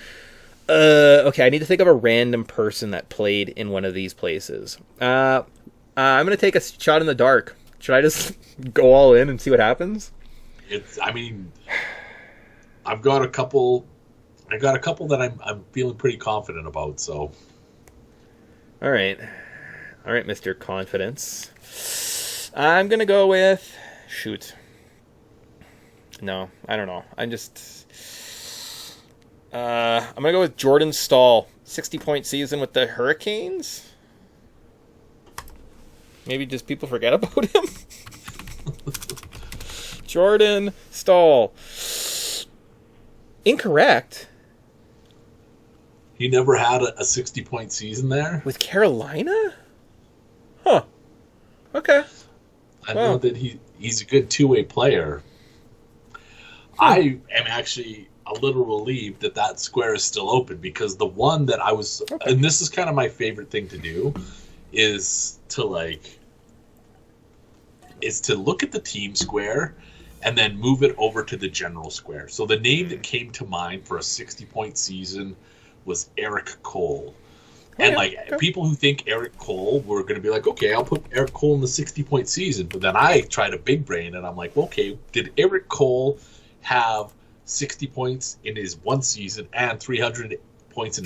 Okay, I need to think of a random person that played in one of these places. I'm gonna take a shot in the dark. Should I just go all in and see what happens? I've got a couple. I got a couple that I'm feeling pretty confident about. So, all right, Mr. Confidence. I'm gonna go with No, I don't know. I'm gonna go with Jordan Staal. 60-point season with the Hurricanes. Maybe just people forget about him. Jordan Staal. Incorrect. He never had a 60-point season there? With Carolina? Huh. Okay. I know that he's a good two-way player. I am actually a little relieved that square is still open because the one that I was... Okay. And this is kind of my favorite thing to do, is to look at the team square and then move it over to the general square. So the name that came to mind for a 60-point season was Eric Cole. And people who think Eric Cole were going to be like, okay, I'll put Eric Cole in the 60-point season. But then I tried a big brain and I'm like, okay, did Eric Cole have 60 points in his one season and 300 points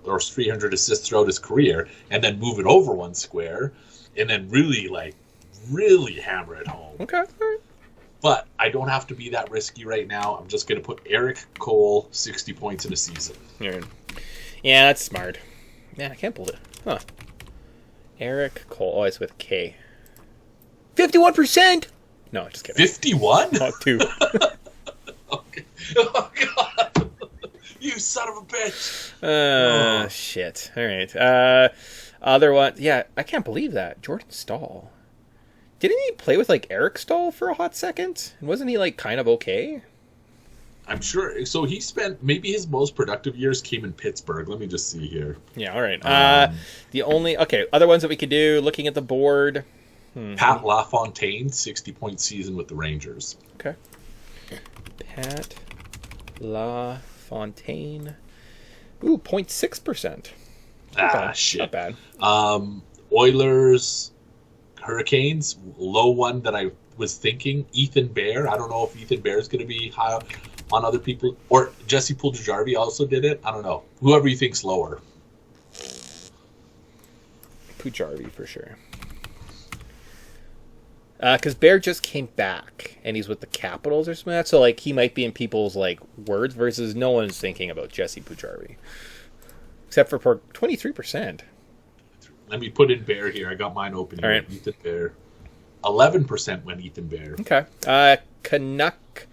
or 300 assists throughout his career, and then move it over one square, and then really hammer it home. Okay. But I don't have to be that risky right now. I'm just going to put Eric Cole 60 points in a season. Yeah, that's smart. Man, I can't believe it. Huh. Eric Cole. Oh, it's with K. 51%! No, just kidding. 51? Oh, 2. Okay. Oh, God. You son of a bitch. Shit. All right. Other one. Yeah, I can't believe that. Jordan Staal. Didn't he play with, like, Eric Staal for a hot second? Wasn't he, like, kind of okay? I'm sure. So he spent, maybe his most productive years came in Pittsburgh. Let me just see here. Yeah, all right. Other ones that we could do, looking at the board. Pat LaFontaine, 60-point season with the Rangers. Okay. Pat LaFontaine. Ooh, 0.6%. Shit. Not bad. Oilers, Hurricanes, low one that I was thinking. Ethan Bear. I don't know if Ethan Bear is going to be high on other people. Or Jesse Puljujarvi also did it. I don't know. Whoever you think's lower. Puljujarvi for sure. Because Bear just came back, and he's with the Capitals or something like that, so like he might be in people's like words versus no one's thinking about Jesse Puljujarvi. Except for 23%. Let me put in Bear here. I got mine open here. All right. Ethan Bear. 11% went Ethan Bear. Okay. Canuck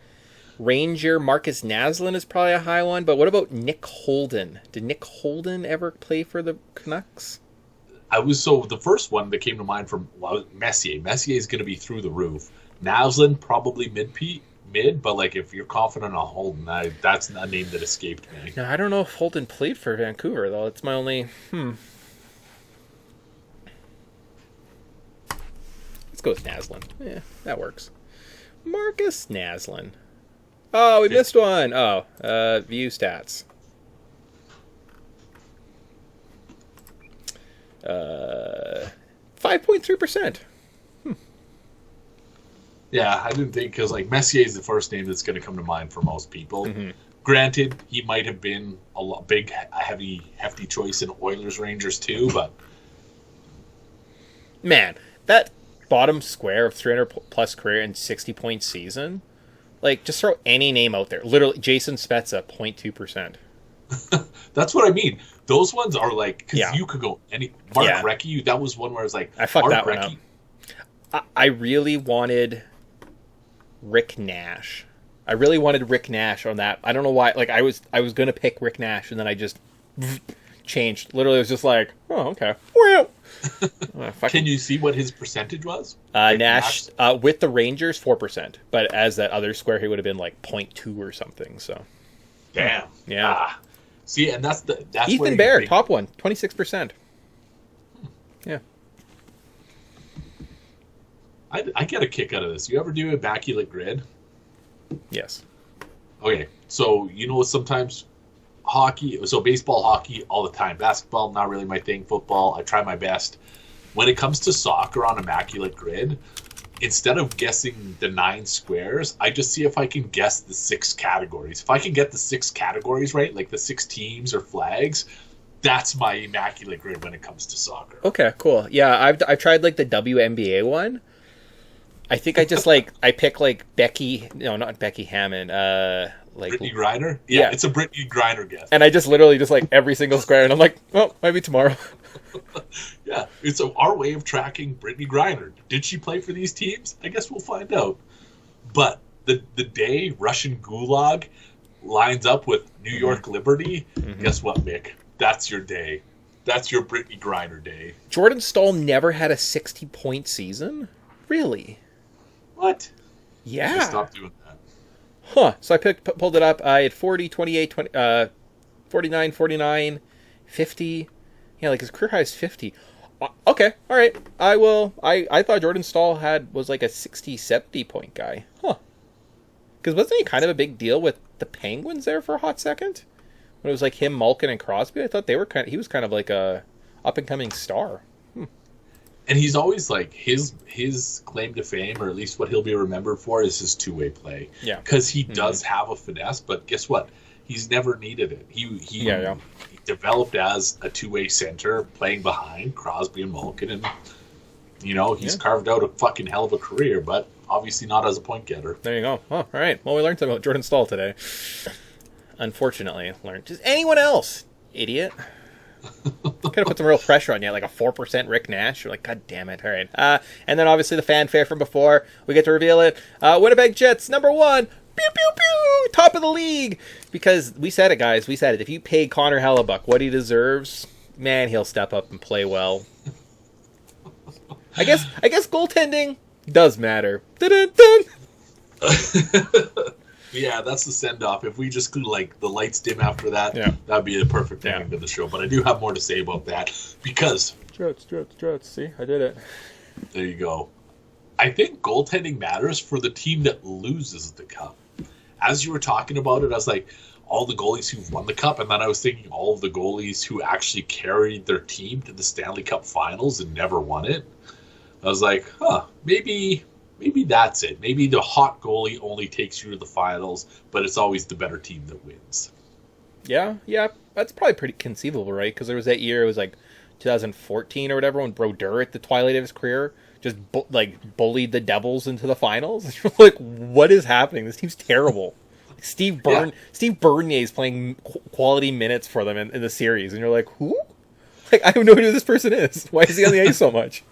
Ranger Marcus Naslund is probably a high one, but what about Nick Holden? Did Nick Holden ever play for the Canucks? the first one that came to mind from Messier. Messier is going to be through the roof. Naslin probably mid, but like if you're confident on Holden, that's a name that escaped me. Now, I don't know if Holden played for Vancouver though. It's my only. Let's go with Naslin. Yeah, that works. Marcus Naslin. Oh, we missed one. Oh, view stats. 5.3%. Yeah, I didn't think, because like Messier is the first name that's going to come to mind for most people. Mm-hmm. Granted, he might have been a hefty choice in Oilers Rangers too, but man, that bottom square of 300 plus career and 60-point season, like just throw any name out there. Literally, Jason Spezza, 0.2%. That's what I mean. Those ones are like, because you could go any Mark Recchi. That was one where I was like, I fucked that one up. I really wanted Rick Nash. I really wanted Rick Nash on that. I don't know why. Like I was gonna pick Rick Nash, and then I just changed. Literally, it was just like, oh, okay. Can you see what his percentage was? Nash with the Rangers, 4%, but as that other square, he would have been like 0.2 or something. So, damn. Yeah. See, and that's Ethan Bear, top one, 26%. Yeah. I get a kick out of this. You ever do a immaculate grid? Yes. Okay, so sometimes baseball, hockey, all the time. Basketball, not really my thing. Football, I try my best. When it comes to soccer on immaculate grid, instead of guessing the 9 squares, I just see if I can guess the 6 categories. If I can get the 6 categories right, like the 6 teams or flags, that's my immaculate grid when it comes to soccer. Okay, cool. Yeah, I've tried like the WNBA one. I think I just I pick like Becky, no, not Becky Hammond, like Brittany Griner? Yeah, it's a Brittany Griner guess. And I just literally just like every single square, and I'm like, oh, maybe tomorrow. Yeah, it's our way of tracking Brittany Griner. Did she play for these teams? I guess we'll find out. But the day Russian Gulag lines up with New York Liberty, guess what, Mick? That's your day. That's your Brittany Griner day. Jordan Stahl never had a 60-point season? Really? What? Yeah. Stop doing that. Huh. So I pulled it up. I had 40, 28, 20, 49, 49, 50. Yeah, like his career high is 50. Okay, all right. I thought Jordan Stahl was like a 60, 70-point guy. Huh. Because wasn't he kind of a big deal with the Penguins there for a hot second? When it was like him, Malkin, and Crosby? I thought he was kind of like a up-and-coming star. And he's always like, his claim to fame, or at least what he'll be remembered for, is his two-way play. Yeah. Because he does have a finesse, but guess what? He's never needed it. He developed as a two-way center, playing behind Crosby and Malkin, and he's carved out a fucking hell of a career, but obviously not as a point getter. There you go. Oh, all right. Well, we learned about Jordan Stahl today. Unfortunately, learned. Does anyone else? Idiot. Could have put some real pressure on you, like a 4% Rick Nash. You're like, God damn it. All right. And then obviously the fanfare from before. We get to reveal it. Winnipeg Jets, number 1. Pew, pew, pew. Top of the league. Because we said it, guys. We said it. If you pay Connor Hellebuck what he deserves, man, he'll step up and play well. I guess goaltending does matter. Dun-dun-dun. Yeah, that's the send-off. If we just could, the lights dim after that, that'd be the perfect ending to the show. But I do have more to say about that, because... Jets. See, I did it. There you go. I think goaltending matters for the team that loses the cup. As you were talking about it, I was like, all the goalies who've won the cup, and then I was thinking all of the goalies who actually carried their team to the Stanley Cup Finals and never won it. I was like, maybe that's it. Maybe the hot goalie only takes you to the finals, but it's always the better team that wins. Yeah, that's probably pretty conceivable, right? Because there was that year, it was like 2014 or whatever, when Brodeur at the twilight of his career just bullied the Devils into the finals. You're like, what is happening? This team's terrible. Steve Bernier is playing quality minutes for them in the series, and you're like, who? Like, I have no idea who this person is. Why is he on the ice so much?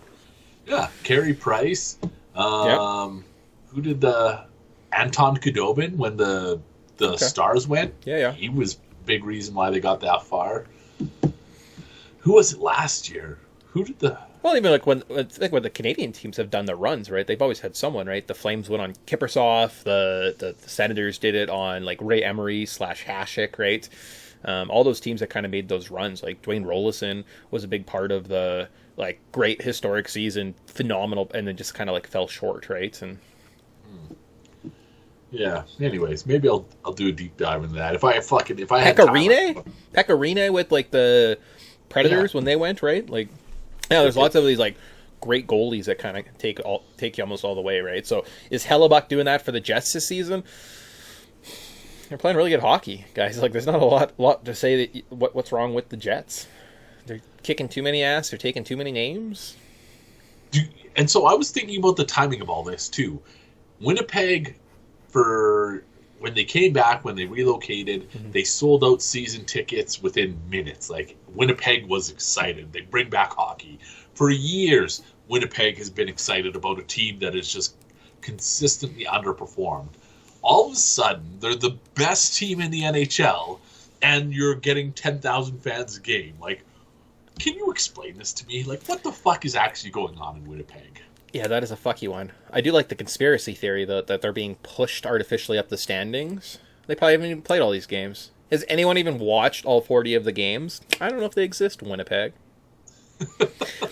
Yeah, Carey Price. Who did the Anton Khudobin when the Stars went? Yeah. He was a big reason why they got that far. Who was it last year? Who did the? Well, even like when the Canadian teams have done the runs, right? They've always had someone, right? The Flames went on Kiprusoff. The Senators did it on like Ray Emery / Hasek, right? All those teams that kind of made those runs, like Dwayne Rollison was a big part of the like great historic season, phenomenal, and then just kind of like fell short, right? And yeah. Anyways, maybe I'll do a deep dive into that if I had Pecorine with like the Predators when they went, right? Like, yeah, there's lots of these like great goalies that kind of take you almost all the way, right? So is Hellebuck doing that for the Jets this season? They're playing really good hockey, guys. Like, there's not a lot to say that what's wrong with the Jets. They're kicking too many ass. They're taking too many names. And so I was thinking about the timing of all this too. Winnipeg, for when they came back, when they relocated, they sold out season tickets within minutes. Like, Winnipeg was excited. They bring back hockey. For years, Winnipeg has been excited about a team that has just consistently underperformed. All of a sudden, they're the best team in the NHL, and you're getting 10,000 fans a game. Like, can you explain this to me? Like, what the fuck is actually going on in Winnipeg? Yeah, that is a fucky one. I do like the conspiracy theory that they're being pushed artificially up the standings. They probably haven't even played all these games. Has anyone even watched all 40 of the games? I don't know if they exist in Winnipeg.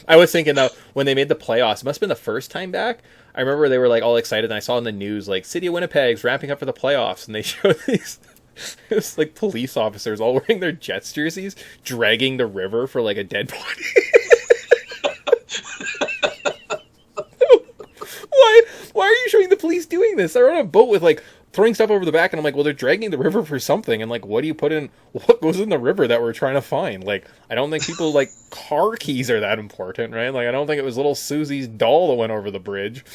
I was thinking, though, when they made the playoffs, it must have been the first time back. I remember they were like all excited, and I saw in the news, like, City of Winnipeg's ramping up for the playoffs, and they showed these it was like police officers all wearing their Jets jerseys, dragging the river for like a dead body. Why are you showing the police doing this? They're on a boat with like throwing stuff over the back, and I'm like, well, they're dragging the river for something, and like, what goes in the river that we're trying to find? Like, I don't think people like car keys are that important, right? Like, I don't think it was little Susie's doll that went over the bridge.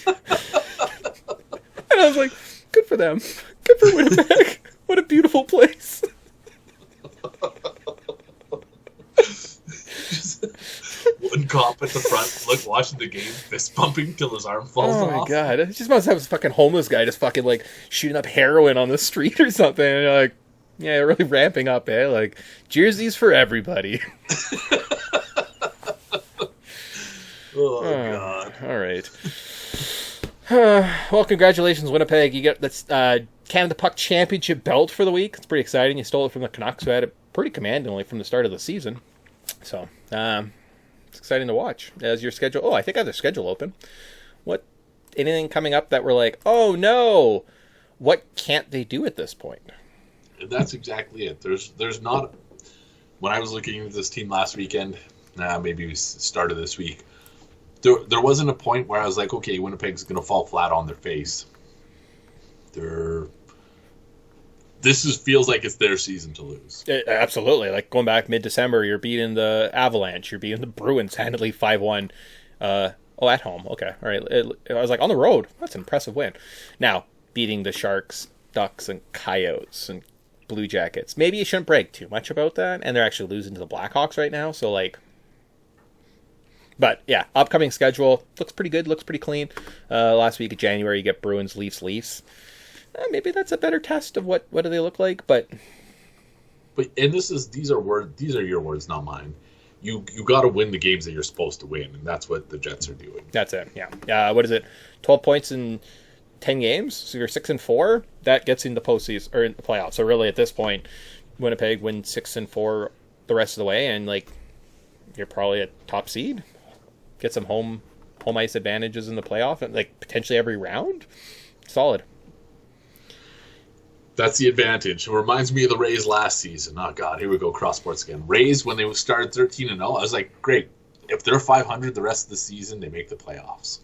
And I was like, good for them. Good for Winnipeg. What a beautiful place. One cop at the front, watching the game, fist pumping till his arm falls off. Oh my god! It just must have this fucking homeless guy just fucking like shooting up heroin on the street or something. And you're like, yeah, really ramping up, eh? Like, jerseys for everybody. Oh god! All right. Well, congratulations, Winnipeg. You get this Canada Puck Championship belt for the week. It's pretty exciting. You stole it from the Canucks, who had it pretty commandingly from the start of the season. So, it's exciting to watch. As your schedule... Oh, I think I have the schedule open. Anything coming up that we're like, oh no, what can't they do at this point? That's exactly it. There's not... When I was looking at this team last weekend, maybe we started this week, there wasn't a point where I was like, okay, Winnipeg's going to fall flat on their face. Feels like it's their season to lose. Absolutely. Like, going back mid-December, you're beating the Avalanche, you're beating the Bruins handily 5-1. At home. Okay, all right. I was like, on the road, that's an impressive win. Now, beating the Sharks, Ducks, and Coyotes, and Blue Jackets. Maybe you shouldn't brag too much about that, and they're actually losing to the Blackhawks right now, so, like... But, yeah, upcoming schedule looks pretty good, looks pretty clean. Last week of January, you get Bruins, Leafs. Maybe that's a better test of what do they look like, but these are your words, not mine. You got to win the games that you're supposed to win, and that's what the Jets are doing. That's it. Yeah. What is it? 12 points in 10 games. So you're 6-4. That gets into postseason or in the playoffs. So really, at this point, Winnipeg wins 6-4 the rest of the way, and like you're probably a top seed. Get some home ice advantages in the playoff, and like potentially every round. Solid. That's the advantage. It reminds me of the Rays last season. Oh, God, here we go, cross sports again. Rays, when they started 13-0, I was like, great. If they're 500 the rest of the season, they make the playoffs.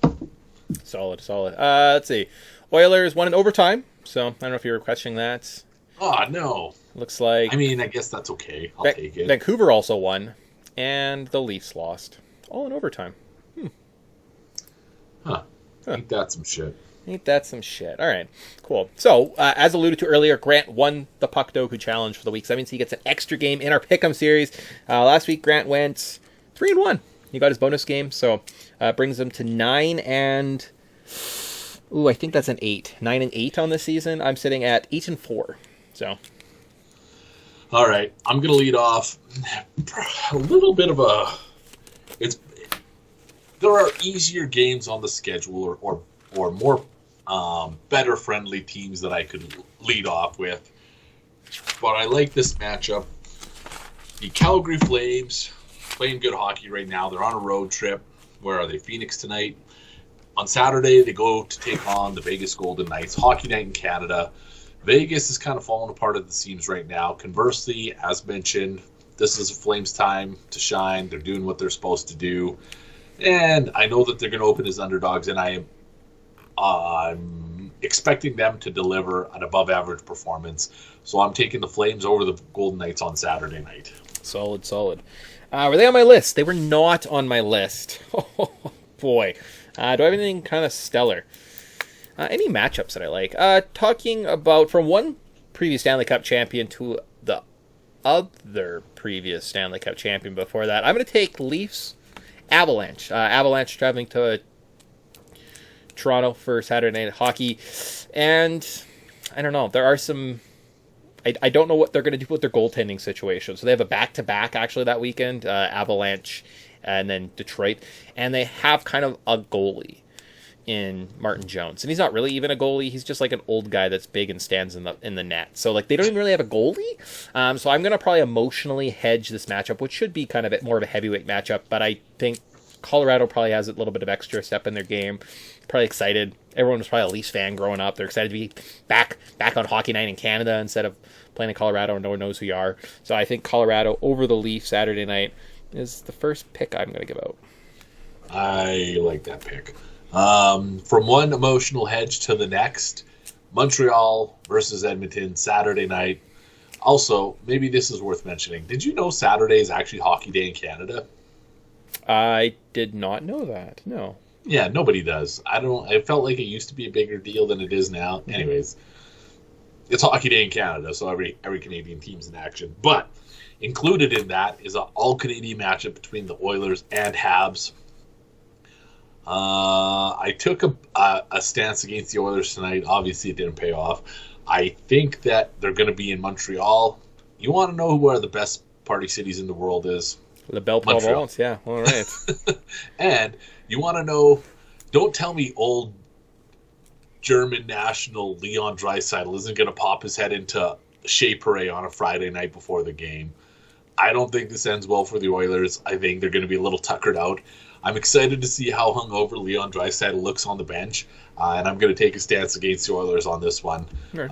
Solid. Let's see. Oilers won in overtime, so I don't know if you were questioning that. Oh, no. Looks like... I mean, I guess that's okay. I'll take it. Vancouver also won, and the Leafs lost. All in overtime. Huh. Ain't that some shit. Ain't that some shit. All right, cool. So, as alluded to earlier, Grant won the Puck Doku Challenge for the week. So that means he gets an extra game in our Pick'em series. Last week, Grant went 3-1. He got his bonus game, so brings him to 9 and... Ooh, I think that's an 8. 9-8 on the season. I'm sitting at 8-4. So... All right, I'm going to lead off a little bit of a there are easier games on the schedule or more better friendly teams that I could lead off with. But I like this matchup. The Calgary Flames playing good hockey right now. They're on a road trip. Where are they? Phoenix tonight. On Saturday, they go to take on the Vegas Golden Knights. Hockey night in Canada. Vegas is kind of falling apart at the seams right now. Conversely, as mentioned, this is a Flames time to shine. They're doing what they're supposed to do. And I know that they're going to open as underdogs, and I'm expecting them to deliver an above-average performance. So I'm taking the Flames over the Golden Knights on Saturday night. Solid. Were they on my list? They were not on my list. Oh, boy. Do I have anything kind of stellar? Any matchups that I like? Talking about from one previous Stanley Cup champion to the other previous Stanley Cup champion before that, I'm going to take Leafs Avalanche. Avalanche traveling to Toronto for Saturday night hockey. And I don't know. There are some... I don't know what they're going to do with their goaltending situation. So they have a back-to-back, actually, that weekend. Avalanche and then Detroit. And they have kind of a goalie in Martin Jones. And he's not really even a goalie. He's just like an old guy that's big and stands in the net. So like they don't even really have a goalie. So I'm going to probably emotionally hedge this matchup, which should be kind of more of a heavyweight matchup. But I think Colorado probably has a little bit of extra step in their game. Probably excited. Everyone was probably a Leafs fan growing up. They're excited to be back on hockey night in Canada instead of playing in Colorado and no one knows who you are. So I think Colorado over the Leafs Saturday night is the first pick I'm going to give out. I like that pick. From one emotional hedge to the next, Montreal versus Edmonton Saturday night. Also, maybe this is worth mentioning. Did you know Saturday is actually Hockey Day in Canada? I did not know that. No. Yeah, nobody does. I felt like it used to be a bigger deal than it is now. Anyways, it's Hockey Day in Canada, so every Canadian team's in action. But included in that is an all-Canadian matchup between the Oilers and Habs. I took a stance against the Oilers tonight. Obviously, it didn't pay off. I think that they're going to be in Montreal. You want to know where the best party cities in the world is? La Belle Province, yeah. All right. And you want to know, don't tell me old German national Leon Draisaitl isn't going to pop his head into Shea Parade on a Friday night before the game. I don't think this ends well for the Oilers. I think they're going to be a little tuckered out. I'm excited to see how hungover Leon Draisaitl looks on the bench, and I'm going to take a stance against the Oilers on this one,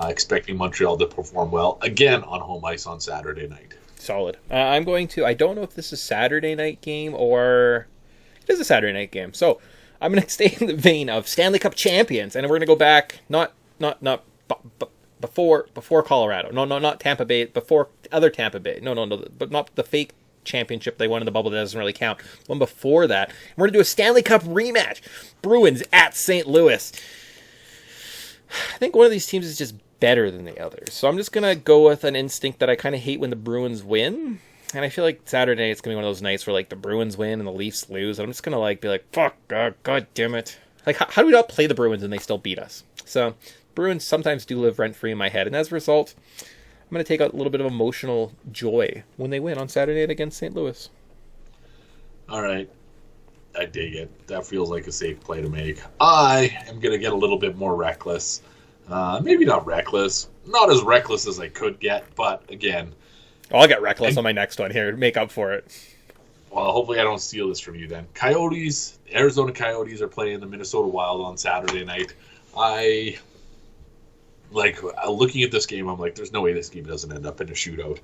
expecting Montreal to perform well, again on home ice on Saturday night. Solid. I'm going to, I don't know if this is a Saturday night game or it is a Saturday night game. So I'm going to stay in the vein of Stanley Cup champions, and we're going to go back, not before Colorado. No, not Tampa Bay, before other Tampa Bay. No, but not the fake championship they won in the bubble that doesn't really count. One before that. We're going to do a Stanley Cup rematch. Bruins at St. Louis. I think one of these teams is just better than the others. So I'm just going to go with an instinct that I kind of hate when the Bruins win. And I feel like Saturday night it's going to be one of those nights where like the Bruins win and the Leafs lose. And I'm just going to be like, fuck, God damn it. Like, how do we not play the Bruins and they still beat us? So Bruins sometimes do live rent-free in my head. And as a result, I'm going to take a little bit of emotional joy when they win on Saturday night against St. Louis. All right. I dig it. That feels like a safe play to make. I am going to get a little bit more reckless. Maybe not reckless. Not as reckless as I could get, but again. I'll get reckless on my next one here to make up for it. Well, hopefully I don't steal this from you then. Arizona Coyotes are playing the Minnesota Wild on Saturday night. Looking at this game, I'm like, there's no way this game doesn't end up in a shootout.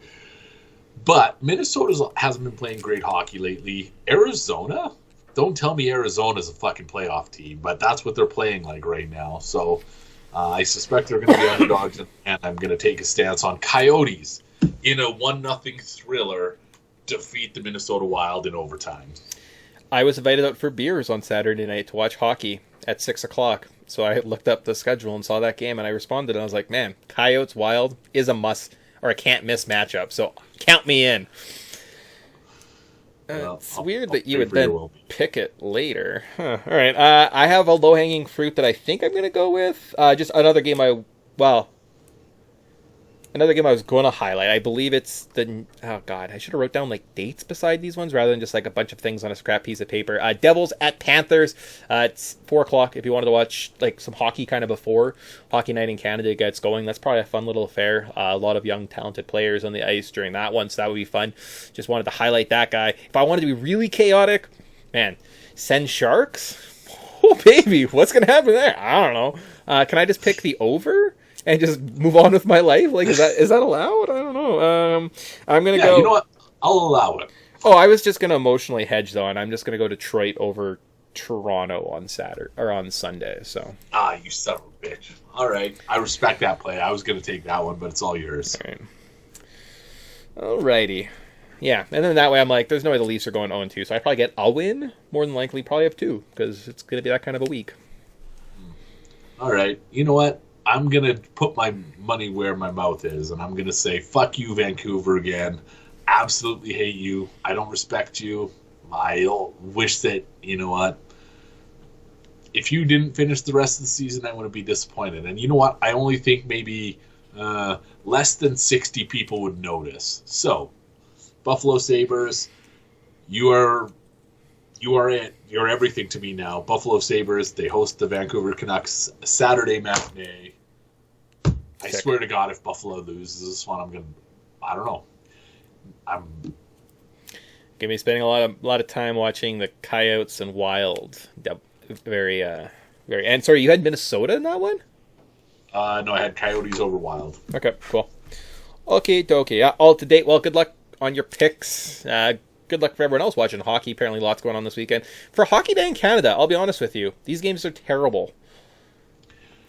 But Minnesota hasn't been playing great hockey lately. Arizona? Don't tell me Arizona's a fucking playoff team, but that's what they're playing like right now. So I suspect they're going to be underdogs, and I'm going to take a stance on Coyotes in a 1-0 thriller, defeat the Minnesota Wild in overtime. I was invited out for beers on Saturday night to watch hockey at 6 o'clock. So I looked up the schedule and saw that game, and I responded, and I was like, man, Coyotes Wild is a must or a can't miss matchup. So count me in. It's weird that you would then pick it later. Huh. All right. I have a low-hanging fruit that I think I'm going to go with. Just another game Another game I was going to highlight, I believe it's oh god, I should have wrote down like dates beside these ones rather than just like a bunch of things on a scrap piece of paper. Devils at Panthers. It's 4:00 if you wanted to watch like some hockey kind of before Hockey Night in Canada gets going. That's probably a fun little affair. A lot of young, talented players on the ice during that one, so that would be fun. Just wanted to highlight that guy. If I wanted to be really chaotic, man, send Sharks? Oh baby, what's going to happen there? I don't know. Can I just pick the over? And just move on with my life? Like, is that allowed? I don't know. I'm gonna go. You know what? I'll allow it. Oh, I was just gonna emotionally hedge though, and I'm just gonna go Detroit over Toronto on Saturday or on Sunday. So. You son of a bitch! All right, I respect that play. I was gonna take that one, but it's all yours. All right. Alrighty. Yeah, and then that way I'm like, there's no way the Leafs are going 0-2, so I probably get a win. More than likely, probably have 2 because it's gonna be that kind of a week. All right. You know what? I'm going to put my money where my mouth is, and I'm going to say, fuck you, Vancouver, again. Absolutely hate you. I don't respect you. I wish that, you know what, if you didn't finish the rest of the season, I would be disappointed. And you know what? I only think maybe less than 60 people would notice. So, Buffalo Sabres, you are it. You're everything to me now. Buffalo Sabres, they host the Vancouver Canucks Saturday matinee. I swear to God, if Buffalo loses this one, I don't know. I'm gonna be spending a lot of time watching the Coyotes and Wild. Very. And sorry, you had Minnesota in that one? No, I had Coyotes over Wild. Okay, cool. Okay, dokie. All to date. Well, good luck on your picks. Good luck for everyone else watching hockey. Apparently lots going on this weekend. For Hockey Day in Canada, I'll be honest with you, these games are terrible.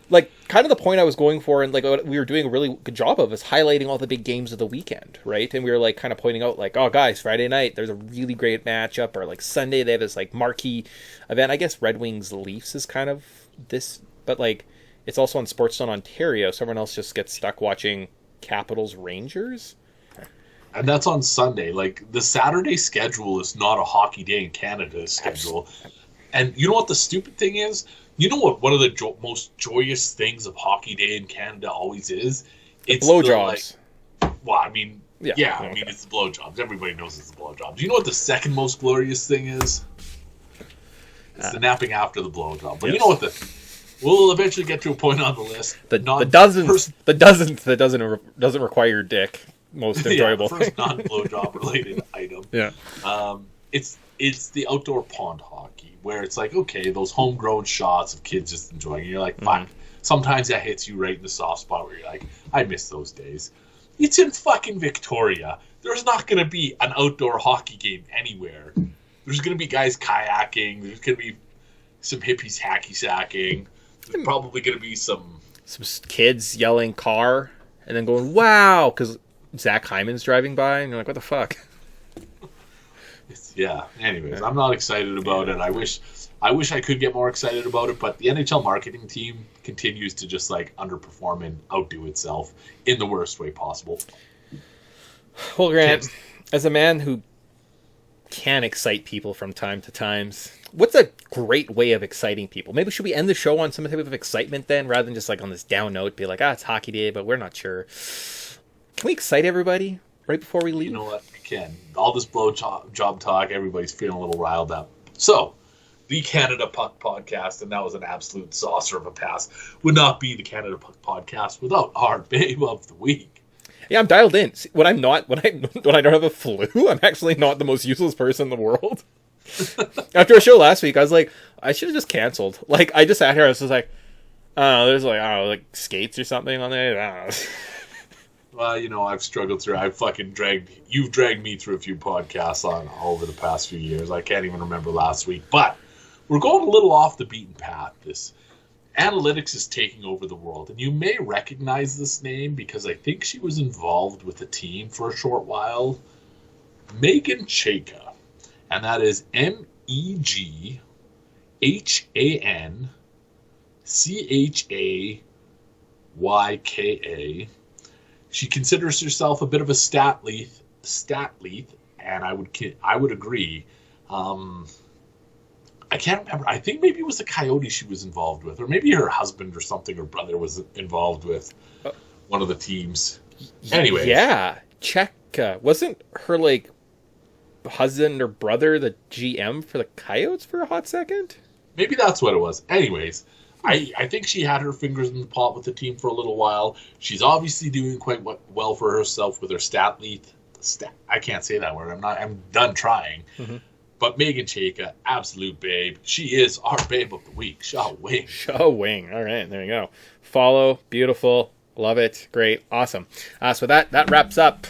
Like, kind of the point I was going for, and like what we were doing a really good job of, is highlighting all the big games of the weekend, right? And we were like kind of pointing out, like, oh guys, Friday night there's a really great matchup, or like Sunday they have this like marquee event. I guess Red Wings Leafs is kind of this, but like it's also on Sportstone Ontario, so everyone else just gets stuck watching Capitals Rangers. And that's on Sunday. Like, the Saturday schedule is not a Hockey Day in Canada schedule. And you know what the stupid thing is? You know what one of the most joyous things of Hockey Day in Canada always is? It's blowjobs. Well, I mean, I mean, it's the blowjobs. Everybody knows it's the blowjobs. You know what the second most glorious thing is? It's the napping after the blowjob. But you know what we'll eventually get to a point on the list. The dozens that doesn't require your dick. Most enjoyable. The first non-blowjob related item. Yeah. It's the outdoor pond hockey where it's like, okay, those homegrown shots of kids just enjoying it. You're like, fuck. Sometimes that hits you right in the soft spot where you're like, I miss those days. It's in fucking Victoria. There's not going to be an outdoor hockey game anywhere. There's going to be guys kayaking. There's going to be some hippies hacky-sacking. There's probably going to be some kids yelling car and then going, wow, because Zach Hyman's driving by, and you're like, what the fuck? Anyways, I'm not excited about it. I wish I could get more excited about it, but the NHL marketing team continues to just like underperform and outdo itself in the worst way possible. Well, Grant, as a man who can excite people from time to time, what's a great way of exciting people? Maybe should we end the show on some type of excitement then, rather than just like on this down note, be like, it's Hockey Day, but we're not sure. Can we excite everybody right before we leave? You know what? We can. All this job talk, everybody's feeling a little riled up. So, the Canada Puck Podcast, and that was an absolute saucer of a pass, would not be the Canada Puck Podcast without our babe of the week. Yeah, I'm dialed in. See, when I don't have a flu, I'm actually not the most useless person in the world. After a show last week, I was like, I should have just canceled. Like, I just sat here, I was just like, there's like skates or something on there. I don't know. Well, you know, I've struggled through. You've dragged me through a few podcasts over the past few years. I can't even remember last week. But we're going a little off the beaten path. This analytics is taking over the world. And you may recognize this name because I think she was involved with the team for a short while. Megan Chayka. And that is MEGHANCHAYKA. She considers herself a bit of a stat leaf, and I would agree. I can't remember. I think maybe it was the Coyotes she was involved with, or maybe her husband or something, or brother was involved with one of the teams. Anyways. Yeah. Check. Wasn't her, like, husband or brother the GM for the Coyotes for a hot second? Maybe that's what it was. Anyways, I think she had her fingers in the pot with the team for a little while. She's obviously doing quite well for herself with her I can't say that word. I'm done trying. Mm-hmm. But Megan Chayka, absolute babe. She is our babe of the week. Schwing. Schwing. All right, there you go. Follow. Beautiful. Love it. Great. Awesome. So that wraps up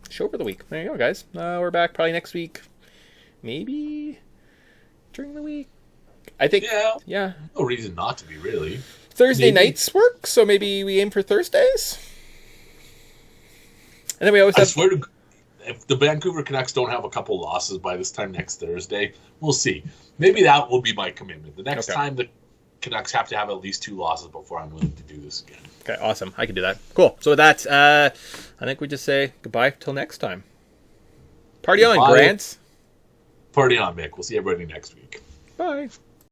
show for the week. There you go, guys. We're back probably next week. Maybe during the week. I think. Yeah. No reason not to be, really. Thursday nights work, so maybe we aim for Thursdays. And then we always have... I swear to... If the Vancouver Canucks don't have a couple losses by this time next Thursday, we'll see. Maybe that will be my commitment. The next time the Canucks have to have at least 2 losses before I'm willing to do this again. Okay, awesome. I can do that. Cool. So with that, I think we just say goodbye till next time. Party on, Grant. Party on, Mick. We'll see everybody next week. Bye.